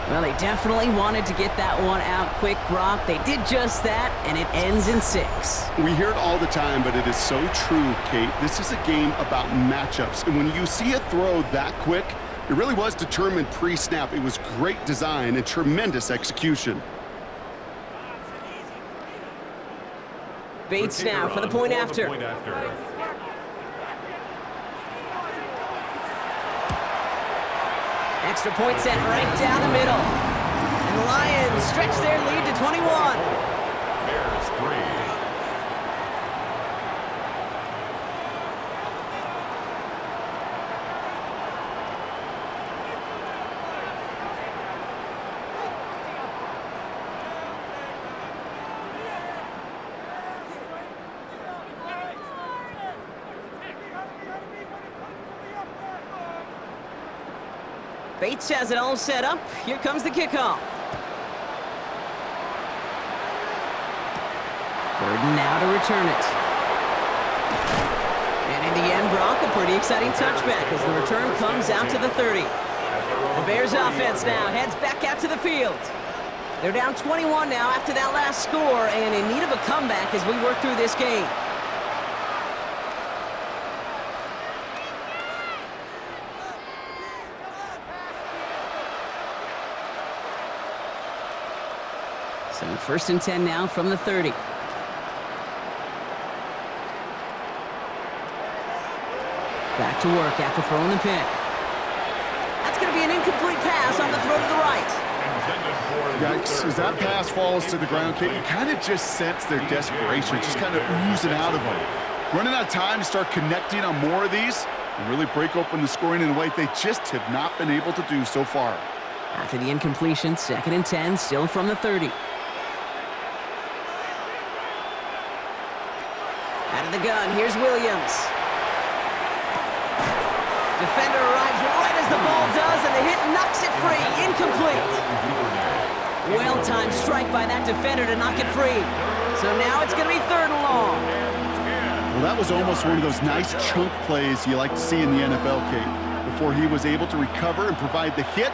Well, they definitely wanted to get that one out quick, Brock. They did just that, and it ends in 6. We hear it all the time, but it is so true, Kate. This is a game about matchups, and when you see a throw that quick, it really was determined pre-snap. It was great design and tremendous execution. Bates now for the point after. Extra point set right down the middle. And the Lions stretch their lead to 21. Bears 3. Bates has it all set up. Here comes the kickoff. Burden now to return it. And in the end, Brock, a pretty exciting touchback as the return comes out to the 30. The Bears offense now heads back out to the field. They're down 21 now after that last score and in need of a comeback as we work through this game. So 1st and 10 now from the 30. Back to work after throwing the pick. That's going to be an incomplete pass on the throw to the right. Yikes, as that pass falls to the ground, Kate, you kind of just sense their desperation, just kind of oozing out of them. Running out of time to start connecting on more of these and really break open the scoring in a way they just have not been able to do so far. After the incompletion, 2nd and 10, still from the 30. Out of the gun, here's Williams. Defender arrives right as the ball does, and the hit knocks it free. Incomplete. Well-timed strike by that defender to knock it free. So now it's going to be 3rd and long. Well, that was almost one of those nice chunk plays you like to see in the NFL, Kate, before he was able to recover and provide the hit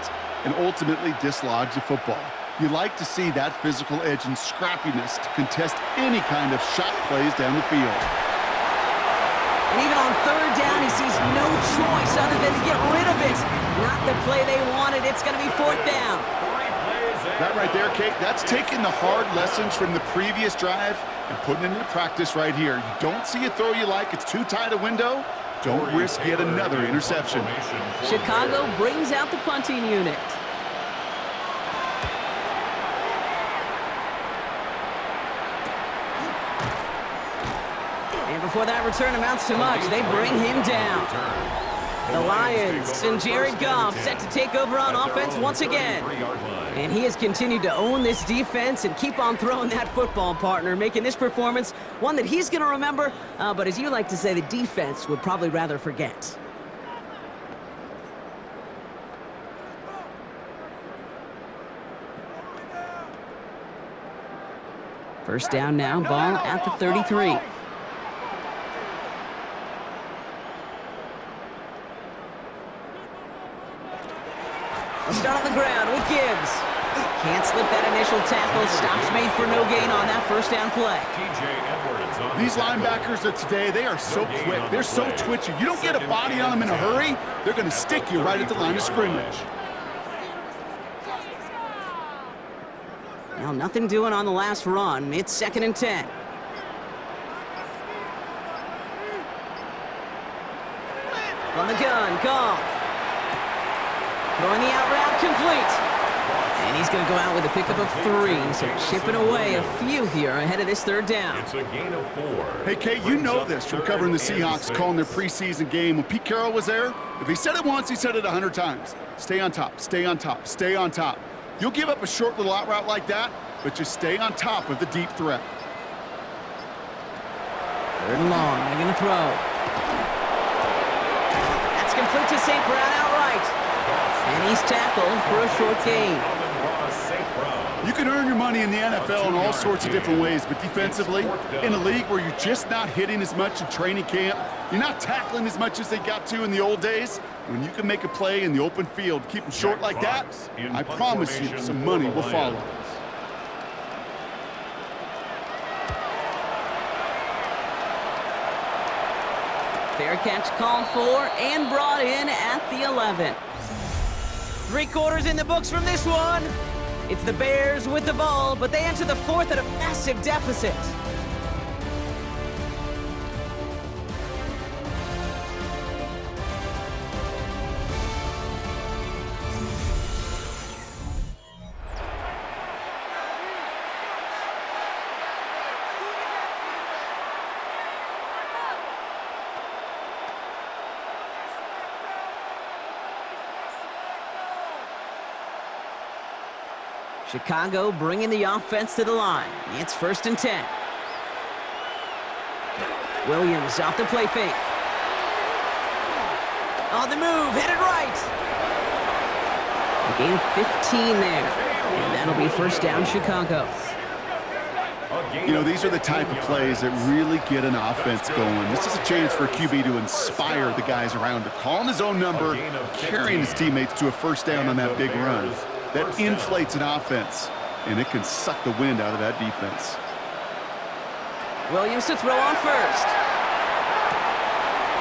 and ultimately dislodge the football. You like to see that physical edge and scrappiness to contest any kind of shot plays down the field. And even on 3rd down, he sees no choice other than to get rid of it. Not the play they wanted. It's going to be 4th down. That right there, Kate, that's taking the hard lessons from the previous drive and putting it into practice right here. You don't see a throw you like, it's too tight a window, don't risk yet another interception. Chicago brings out the punting unit. And before that return amounts to much, they bring him down. The Lions and Jared Goff set to take over on offense once again. And he has continued to own this defense and keep on throwing that football, partner, making this performance one that he's going to remember, but as you like to say, the defense would probably rather forget. First down now, ball at the 33. They'll start on the ground with Gibbs. Can't slip that initial tackle. Stops made for no gain on that 1st down play. These linebackers of today, they are so quick. They're so twitchy. You don't get a body on them in a hurry, they're going to stick you right at the line of scrimmage. Well, nothing doing on the last run. It's 2nd and 10. From the gun, Goff. Throwing the out route complete. And he's going to go out with a pickup of 3. So chipping away a few here ahead of this 3rd down. It's a gain of 4. Hey, Kate, you know this from covering the Seahawks, calling their preseason game. When Pete Carroll was there, if he said it once, he said it 100 times. Stay on top, stay on top, stay on top. You'll give up a short little out route like that, but just stay on top of the deep threat. 3rd and long, they're going to throw. That's complete to St. Brown outright. And he's tackled for a short gain. You can earn your money in the NFL in all sorts of different ways, but defensively, in a league where you're just not hitting as much in training camp, you're not tackling as much as they got to in the old days, when you can make a play in the open field, keep them short like that, I promise you some money will follow. Fair catch called for and brought in at the 11. 3 quarters in the books from this one. It's the Bears with the ball, but they enter the 4th at a massive deficit. Chicago bringing the offense to the line. It's 1st and 10. Williams off the play fake. On the move, headed right. A gain of 15 there. And that'll be 1st down, Chicago. You know, these are the type of plays that really get an offense going. This is a chance for a QB to inspire the guys around him. Calling his own number, carrying his teammates to a 1st down on that big run. That inflates an offense, and it can suck the wind out of that defense. Williams to throw on 1st.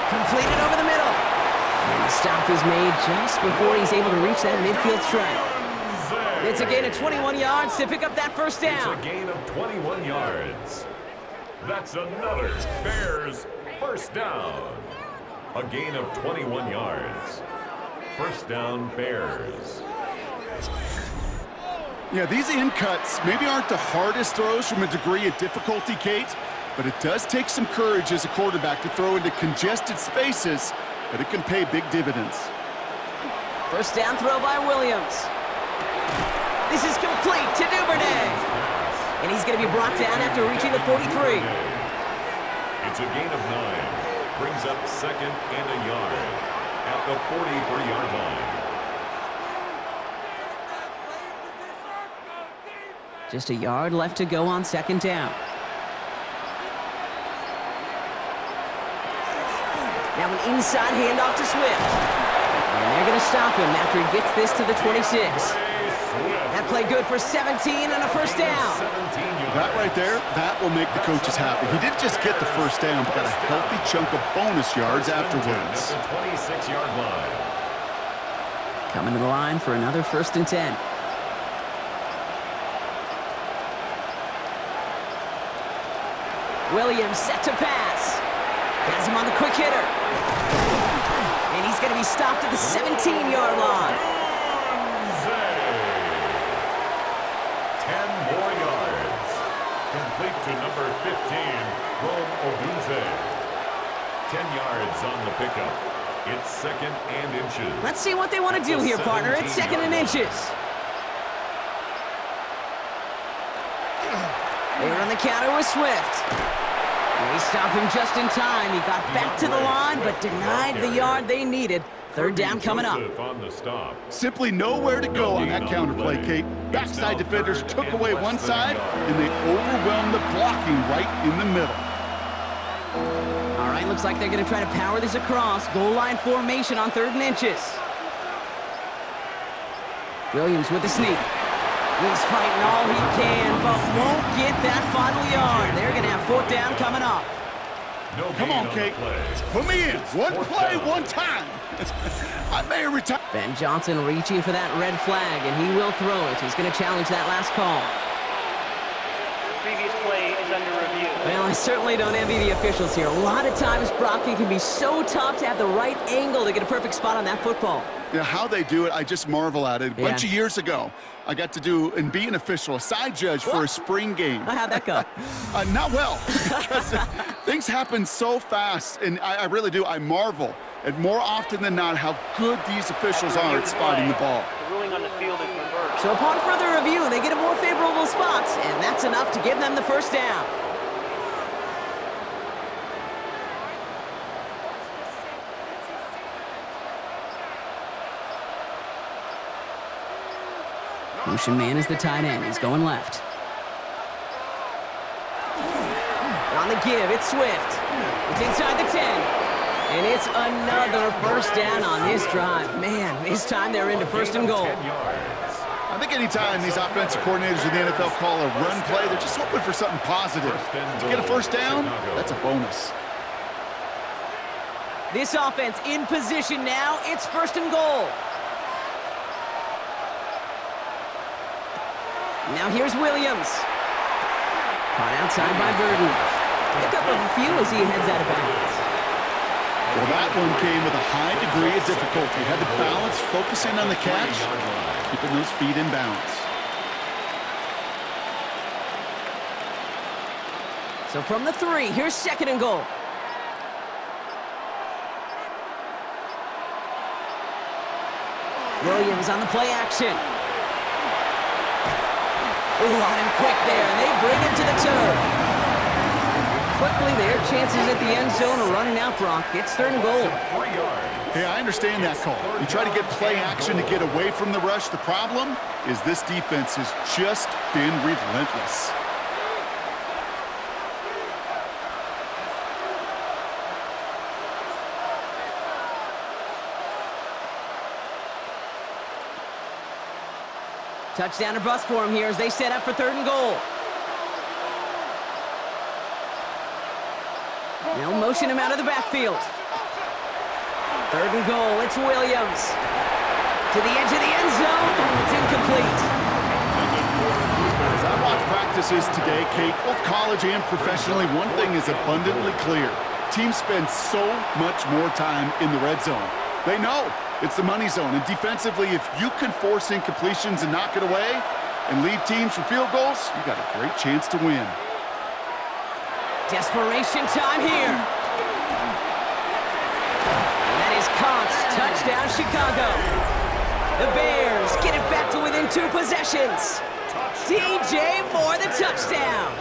Completed over the middle. And the stop is made just before he's able to reach that midfield strike. It's a gain of 21 yards to pick up that first down. It's a gain of 21 yards. That's another Bears first down. A gain of 21 yards. First down, Bears. Yeah, these in cuts maybe aren't the hardest throws from a degree of difficulty, Kate, but it does take some courage as a quarterback to throw into congested spaces, but it can pay big dividends. First down throw by Williams. This is complete to Duvernay. And he's going to be brought down after reaching the 43. It's a gain of 9. Brings up second and a yard at the 43-yard line. Just a yard left to go on second down. Now an inside handoff to Swift. And they're going to stop him after he gets this to the 26. That play good for 17 and a first down. That right there, that will make the coaches happy. He didn't just get the first down, but got a healthy chunk of bonus yards afterwards. At the 26-yard line. Coming to the line for another first and 10. Williams set to pass. Has him on the quick hitter. And he's going to be stopped at the 17-yard line. 10 more yards. Complete to number 15, Rome Odunze. 10 yards on the pickup. It's second and inches. Let's see what they want to do here, partner. It's second and inches. They run the counter with Swift. They stop him just in time. He got back to the line, but denied the yard they needed. Third down coming up. On the stop. Simply nowhere to go on that counter play, Kate. Backside defenders took away one side, and they overwhelmed the blocking right in the middle. All right, looks like they're going to try to power this across. Goal line formation on third and inches. Williams with the sneak. He's fighting all he can, but won't get that final yard. They're going to have fourth down coming up. Come on, Kate. Put me in. One play, one time. I may retire. Ben Johnson reaching for that red flag, and he will throw it. He's going to challenge that last call. Previous play is under review. Well, I certainly don't envy the officials here. A lot of times, Brock, it can be so tough to have the right angle to get a perfect spot on that football. Yeah, how they do it, I just marvel at it. A bunch of years ago, I got to do and be an official, a side judge for a spring game. How'd that go? Not well, because things happen so fast, and I really do. I marvel at more often than not how good these officials are at spotting the ball. The ruling on the field is reversed. So upon further review, they get a more favorable spot, and that's enough to give them the first down. Motion man is the tight end. He's going left. On the give, it's Swift. It's inside the 10. And it's another first down on this drive. Man, this time they're into first and goal. I think anytime these offensive coordinators in the NFL call a run play, they're just hoping for something positive. To get a first down, that's a bonus. This offense in position now. It's first and goal. Now here's Williams. Caught outside by Burden. Pick up a few as he heads out of bounds. Well, that one came with a high degree of difficulty. Had to balance, focusing on the catch, keeping those feet in bounds. So from the 3, here's second and goal. Williams on the play action. Ooh, on him quick there, and they bring him to the turf. Quickly, their chances at the end zone are running out, Brock. It's third and goal. Hey, I understand that call. You try to get play action to get away from the rush. The problem is this defense has just been relentless. Touchdown to bust for him here as they set up for third and goal. They'll motion him out of the backfield. Third and goal, it's Williams. To the edge of the end zone, it's incomplete. As I watch practices today, Kate, both college and professionally, one thing is abundantly clear. Teams spend so much more time in the red zone. They know it's the money zone, and defensively, if you can force incompletions and knock it away and leave teams for field goals, you got a great chance to win. Desperation time here. And that is caught. Touchdown, Chicago. The Bears get it back to within 2 possessions. DJ Moore, the touchdown.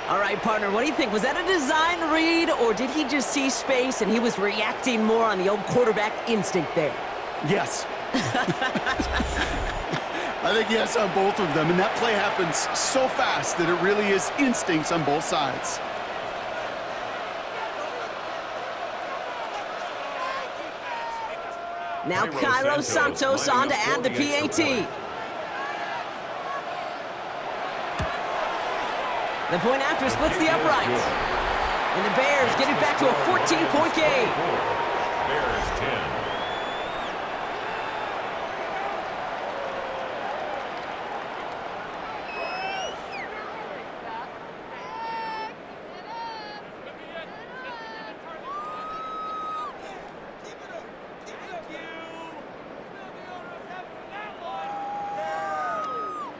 All right, partner, what do you think? Was that a design read, or did he just see space and he was reacting more on the old quarterback instinct there? Yes. I think yes on both of them, and that play happens so fast that it really is instincts on both sides. Now Cairo Santos on to add the PAT. The point after splits the uprights. And the Bears get it back to a 14-point game. Bears 10.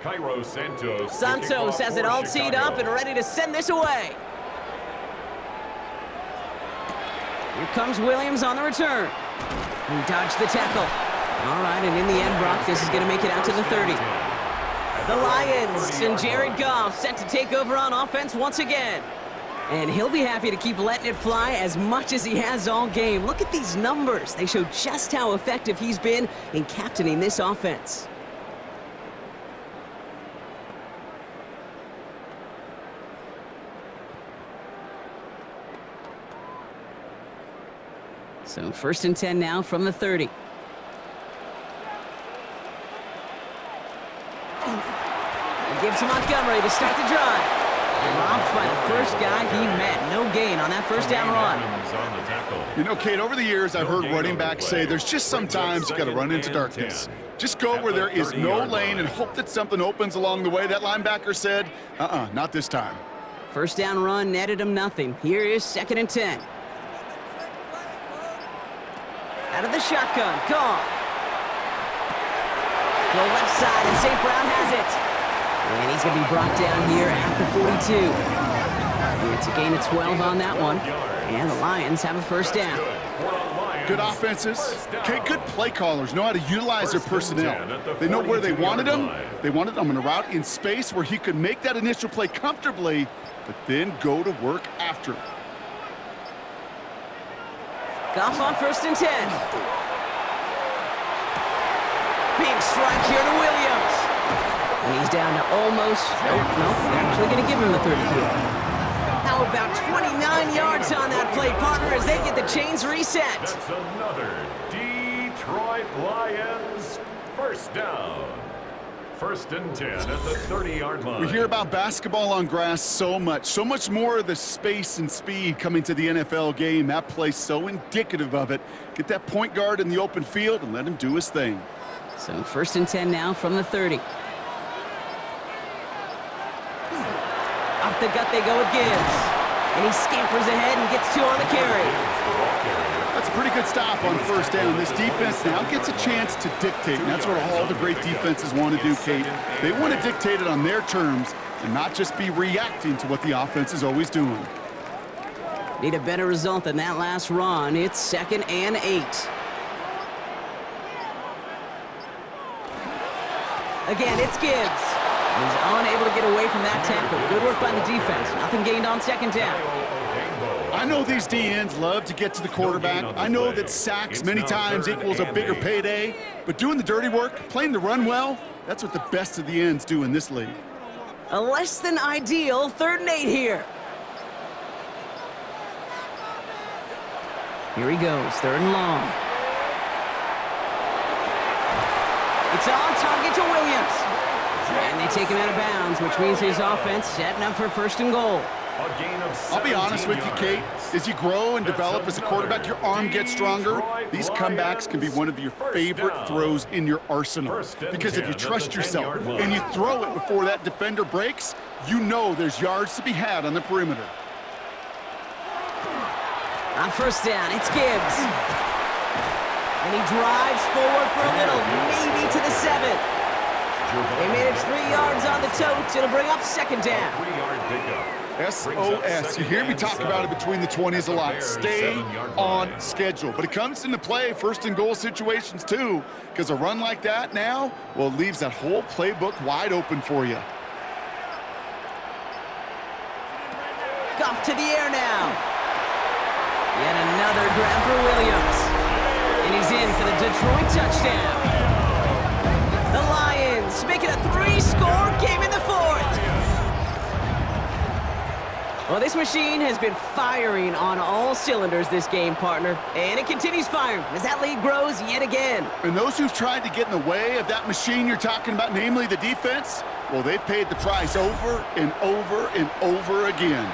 Cairo Santos has it all teed up and ready to send this away. Here comes Williams on the return. He dodged the tackle. All right, and in the end, Brock, this is going to make it out to the 30. The Lions and Jared Goff set to take over on offense once again. And he'll be happy to keep letting it fly as much as he has all game. Look at these numbers. They show just how effective he's been in captaining this offense. So 1st and 10 now from the 30. He gives to Montgomery to start the drive. And robbed by the first guy he met. No gain on that first down run. You know, Kate, over the years, I've heard running backs say there's just sometimes you got to run into darkness. Just go where there is no lane and hope that something opens along the way. That linebacker said, not this time. First down run netted him nothing. Here is 2nd and 10. Out of the shotgun, Goff. Go left side, and St. Brown has it. And he's going to be brought down here at the 42. It's a gain of 12 on that one. And the Lions have a first down. Good offenses. Okay, good play callers know how to utilize their personnel. They know where they wanted him. They wanted him in a route in space where he could make that initial play comfortably, but then go to work after. Goff on 1st and 10. Big strike here to Williams. And he's down to almost, nope, they're actually going to give him the 30 here. How about 29 yards on that play, partner, as they get the chains reset. That's another Detroit Lions first down. 1st and 10 at the 30-yard line. We hear about basketball on grass so much more of the space and speed coming to the NFL game. That play's so indicative of it. Get that point guard in the open field and let him do his thing. So 1st and 10 now from the 30. Off the gut they go with Gibbs. And he scampers ahead and gets 2 on the carry. That's a pretty good stop on 1st down. This defense now gets a chance to dictate, and that's what all the great defenses want to do, Kate. They want to dictate it on their terms and not just be reacting to what the offense is always doing. Need a better result than that last run. It's 2nd and 8. Again, it's Gibbs. He's unable to get away from that tackle. Good work by the defense. Nothing gained on 2nd down. I know these DNs love to get to the quarterback. I know that sacks many times equals a bigger payday, but doing the dirty work, playing the run well, that's what the best of the ends do in this league. A less than ideal 3rd and 8 here. Here he goes, 3rd and long. It's on target to Williams. And they take him out of bounds, which means his offense setting up for 1st and goal. A gain of I'll be honest with you, Kate. As you grow and develop as a quarterback, your arm gets stronger. These comebacks can be one of your favorite throws in your arsenal. Because if you trust yourself and you throw it before that defender breaks, you know there's yards to be had on the perimeter. On first down, it's Gibbs. And he drives forward for a little, maybe to the 7. They made it 3 yards on the tote. It'll bring up second down. 3-yard pickup. SOS. You hear me talk about it between the 20s a lot. Stay on schedule. But it comes into play first and goal situations too, because a run like that now, well, it leaves that whole playbook wide open for you. Goff to the air now. Yet another grab for Williams. And he's in for the Detroit touchdown. The Lions make it a 3-score game in the 4th. Well, this machine has been firing on all cylinders this game, partner. And it continues firing as that lead grows yet again. And those who've tried to get in the way of that machine you're talking about, namely the defense, well, they've paid the price over and over and over again.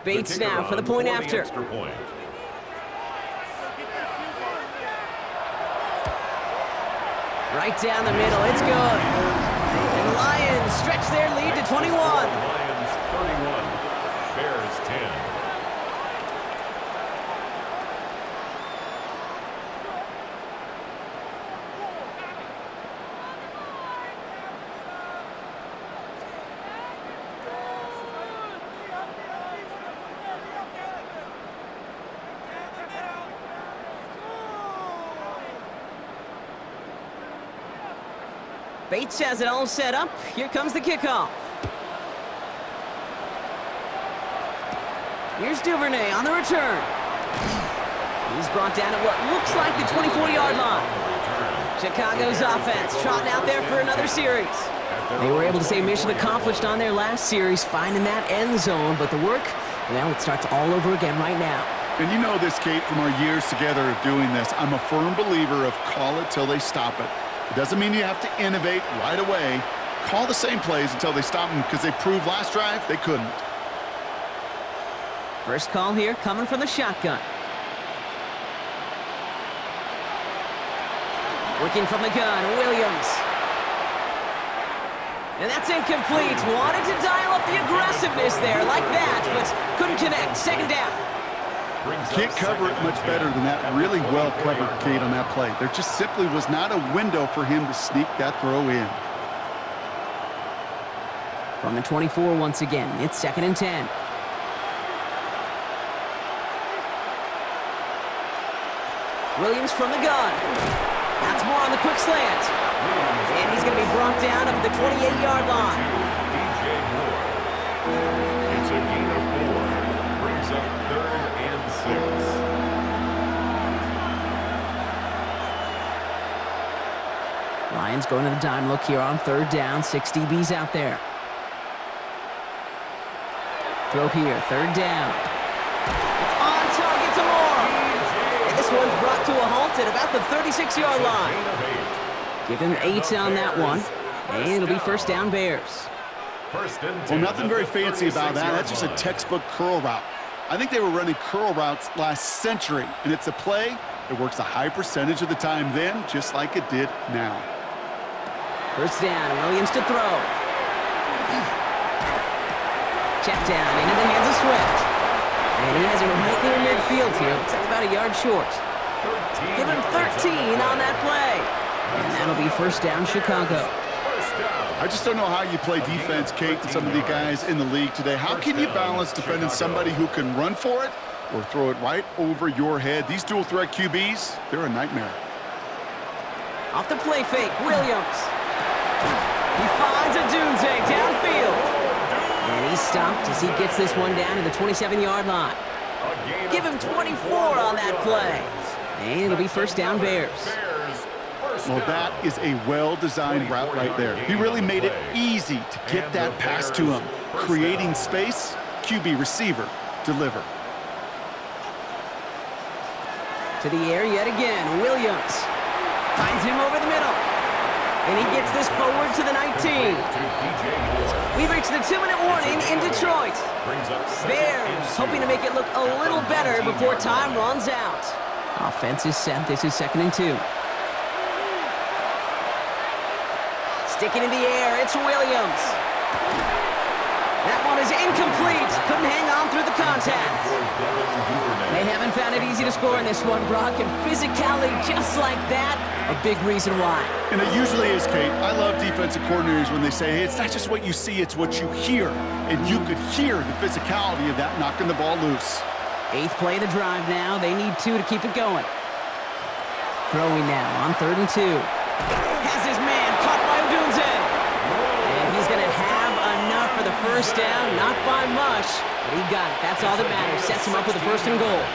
Bates now for the point after. Right down the middle, it's good. And the Lions stretch their lead to 21. Lions 31, Bears 10. Bates has it all set up. Here comes the kickoff. Here's Duvernay on the return. He's brought down at what looks like the 24-yard line. Chicago's offense trotting out there for another series. They were able to say mission accomplished on their last series, finding that end zone, but the work, well, it starts all over again right now. And you know this, Kate, from our years together of doing this. I'm a firm believer of call it till they stop it. It doesn't mean you have to innovate right away. Call the same plays until they stop them, because they proved last drive they couldn't. First call here coming from the shotgun. Working from the gun, Williams. And that's incomplete. Wanted to dial up the aggressiveness there like that, but couldn't connect. Second down. Can't cover it much better than that. Really well covered, Kate, on that play. There just simply was not a window for him to sneak that throw in. From the 24 once again, it's 2nd and 10. Williams from the gun. That's more on the quick slant. And he's going to be brought down up at the 28-yard line. DJ Moore. It's a gain of 4. Brings up 3rd and 6. Lions going to the dime look here on 3rd down. 6 DBs out there. Throw here, 3rd down. It's on target to Moore. And this one's brought to a halt at about the 36-yard line. Give him 8 on that one. And it'll be first down Bears. Well, nothing very fancy about that. That's just a textbook curl route. I think they were running curl routes last century, and it's a play that works a high percentage of the time then, just like it did now. First down, Williams to throw. Check down into the hands of Swift. And he has it right near midfield here. Looks like about a yard short. Give him 13 on that play. And that'll be first down Chicago. I just don't know how you play defense, Kate, and some of the guys in the league today. How can you balance defending somebody who can run for it or throw it right over your head? These dual threat QBs, they're a nightmare. Off the play fake, Williams. He finds Odunze downfield. And he's stopped as he gets this one down to the 27-yard line. Give him 24 on that play. And it'll be first down Bears. Well, that is a well-designed route right there. He really made it easy to get that pass to him. Creating space, QB receiver, deliver. To the air yet again. Williams finds him over the middle. And he gets this forward to the 19. We've reached the 2-minute warning in Detroit. Bears hoping to make it look a little better before time runs out. Offense is set. This is 2nd and 2. Sticking in the air, it's Williams. That one is incomplete. Couldn't hang on through the contact. They haven't found it easy to score in this one, Brock, and physicality just like that, a big reason why. And it usually is, Kate. I love defensive coordinators when they say, hey, it's not just what you see, it's what you hear. And you could hear the physicality of that knocking the ball loose. 8th play of the drive now. They need 2 to keep it going. Throwing now on 3rd and 2. Has his man caught by Odunze. And he's going to have enough for the first down. Not by much, but he got it. That's all that matters. Sets him up with a 1st and goal.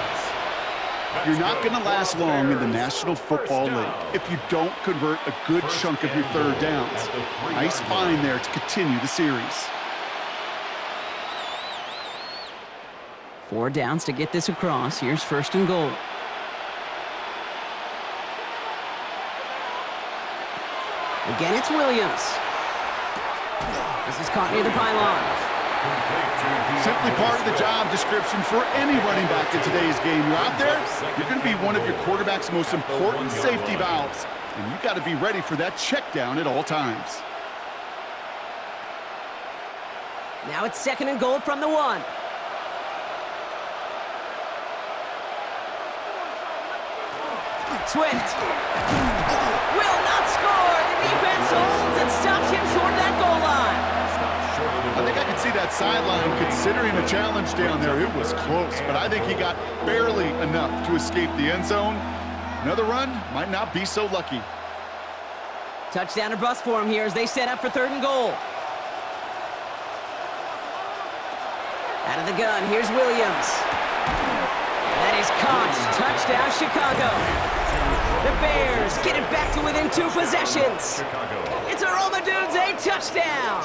You're not going to last long in the National Football League if you don't convert a good chunk of your 3rd downs. Nice find there to continue the series. 4 downs to get this across. Here's 1st and goal. Again, it's Williams. This is caught near the pylon. Simply part of the job description for any running back in today's game. You're out there, you're going to be one of your quarterback's most important safety valves. And you've got to be ready for that check down at all times. Now it's 2nd and goal from the 1. Swift will not score. The defense holds and stops him short of that goal line. I think I could see that sideline considering a challenge down there. It was close, but I think he got barely enough to escape the end zone. Another run might not be so lucky. Touchdown or bust for him here as they set up for 3rd and goal. Out of the gun, here's Williams. That is caught. Touchdown, Chicago. The Bears get it back to within 2 possessions. It's a Rome Odunze touchdown.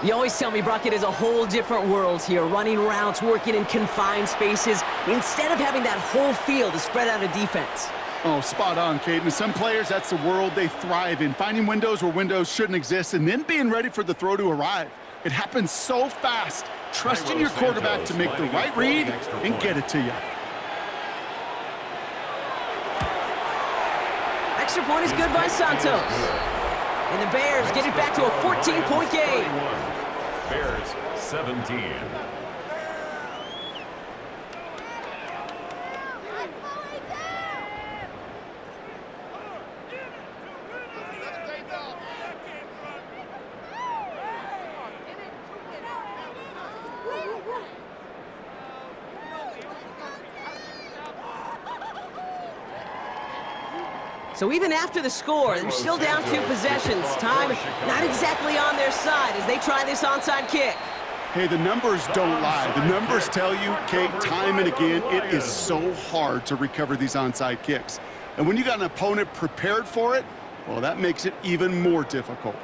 You always tell me, Brock, it is a whole different world here, running routes, working in confined spaces, instead of having that whole field to spread out a defense. Oh, spot on, Kate. And some players, that's the world they thrive in, finding windows where windows shouldn't exist and then being ready for the throw to arrive. It happens so fast. Trusting your quarterback to make the right read and get it to you. Extra point is good by Santos. And the Bears get it back to a 14-point game. Bears 17. So even after the score, they're still down 2 possessions. Time not exactly on their side as they try this onside kick. Hey, the numbers don't lie. The numbers tell you, Kate, time and again, it is so hard to recover these onside kicks. And when you got an opponent prepared for it, well, that makes it even more difficult.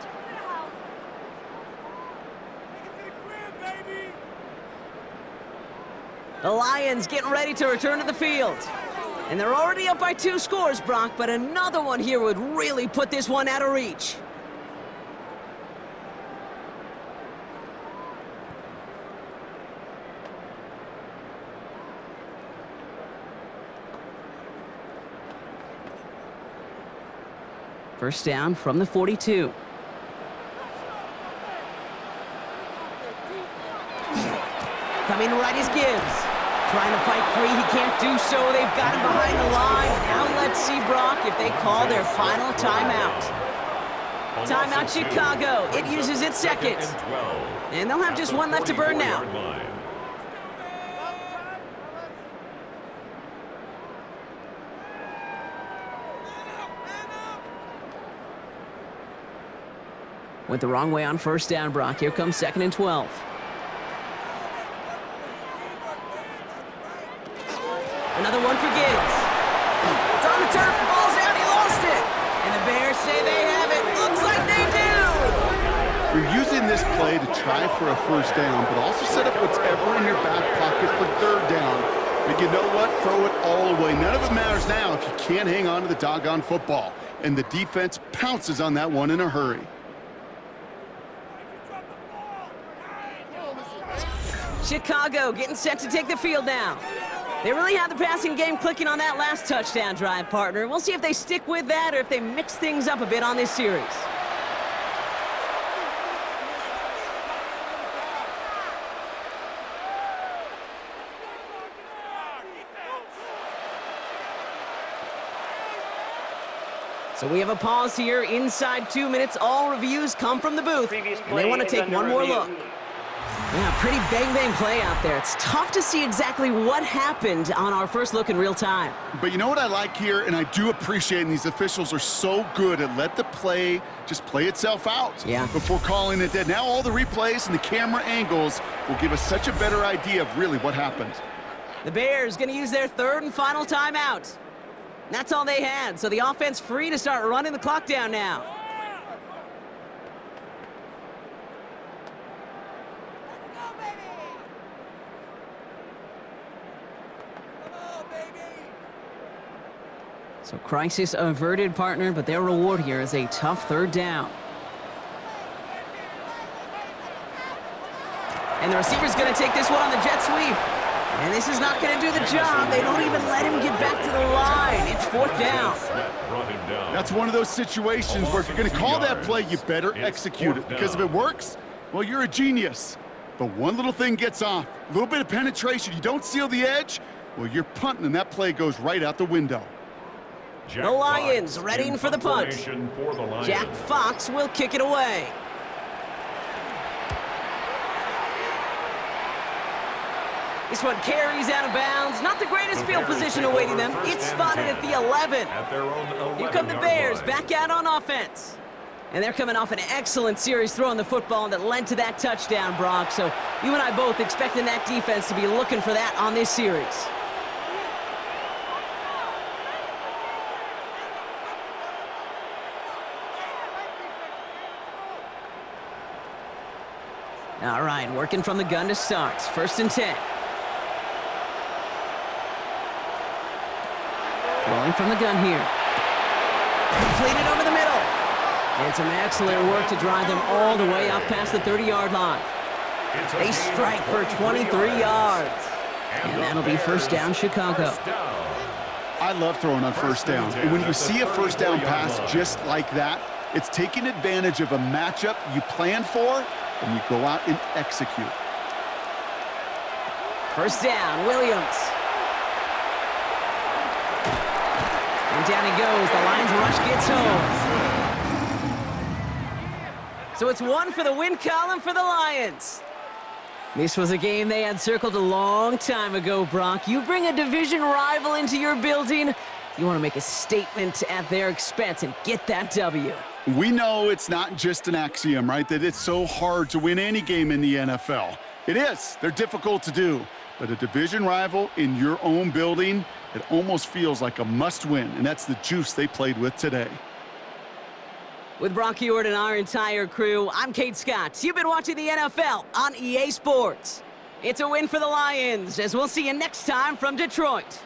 The Lions getting ready to return to the field. And they're already up by 2 scores, Brock, but another one here would really put this one out of reach. First down from the 42. Coming right is Gibbs. Trying to fight free, he can't do so. They've got him behind the line. Now let's see, Brock, if they call their final timeout. Timeout, Chicago. It uses its 2nd. And they'll have just 1 left to burn now. Went the wrong way on first down, Brock. Here comes 2nd and 12. Another one for Gibbs. It's on the turf, the ball's out, he lost it. And the Bears say they have it. Looks like they do. You're using this play to try for a first down, but also set up whatever in your back pocket for 3rd down. And you know what? Throw it all away. None of it matters now if you can't hang on to the doggone football. And the defense pounces on that one in a hurry. Chicago getting set to take the field now. They really have the passing game clicking on that last touchdown drive, partner. We'll see if they stick with that or if they mix things up a bit on this series. So we have a pause here inside 2 minutes. All reviews come from the booth, and they want to take one more look. Yeah, pretty bang-bang play out there. It's tough to see exactly what happened on our first look in real time. But you know what I like here, and I do appreciate, and these officials are so good at let the play just play itself out before calling it dead. Now all the replays and the camera angles will give us such a better idea of really what happened. The Bears going to use their third and final timeout. That's all they had, so the offense free to start running the clock down now. So crisis averted, partner, but their reward here is a tough third down. And the receiver's going to take this one on the jet sweep. And this is not going to do the job. They don't even let him get back to the line. It's fourth down. That's one of those situations where if you're going to call that play, you better execute it. Because if it works, well, you're a genius. But one little thing gets off, a little bit of penetration, you don't seal the edge, well, you're punting, and that play goes right out the window. The Lions readying for the punt. Jack Fox will kick it away. This one carries out of bounds. Not the greatest field position awaiting them. It's spotted at the 11. Here come the Bears back out on offense. And they're coming off an excellent series throwing the football that led to that touchdown, Brock. So you and I both expecting that defense to be looking for that on this series. All right, working from the gun to start. First and 10. Rolling from the gun here. Completed over the middle. And some excellent work to drive them all the way up past the 30-yard line. They strike for 23 yards. And that'll be first down, Chicago. I love throwing on first down. And when you see a first down pass just like that, it's taking advantage of a matchup you planned for, and you go out and execute. First down, Williams. And down he goes. The Lions rush gets home. So it's one for the win column for the Lions. This was a game they had circled a long time ago, Brock. You bring a division rival into your building, you want to make a statement at their expense and get that W. We know it's not just an axiom, right, that it's so hard to win any game in the NFL. It is. They're difficult to do. But a division rival in your own building, it almost feels like a must-win, and that's the juice they played with today. With Brock Ewart and our entire crew, I'm Kate Scott. You've been watching the NFL on EA Sports. It's a win for the Lions, as we'll see you next time from Detroit.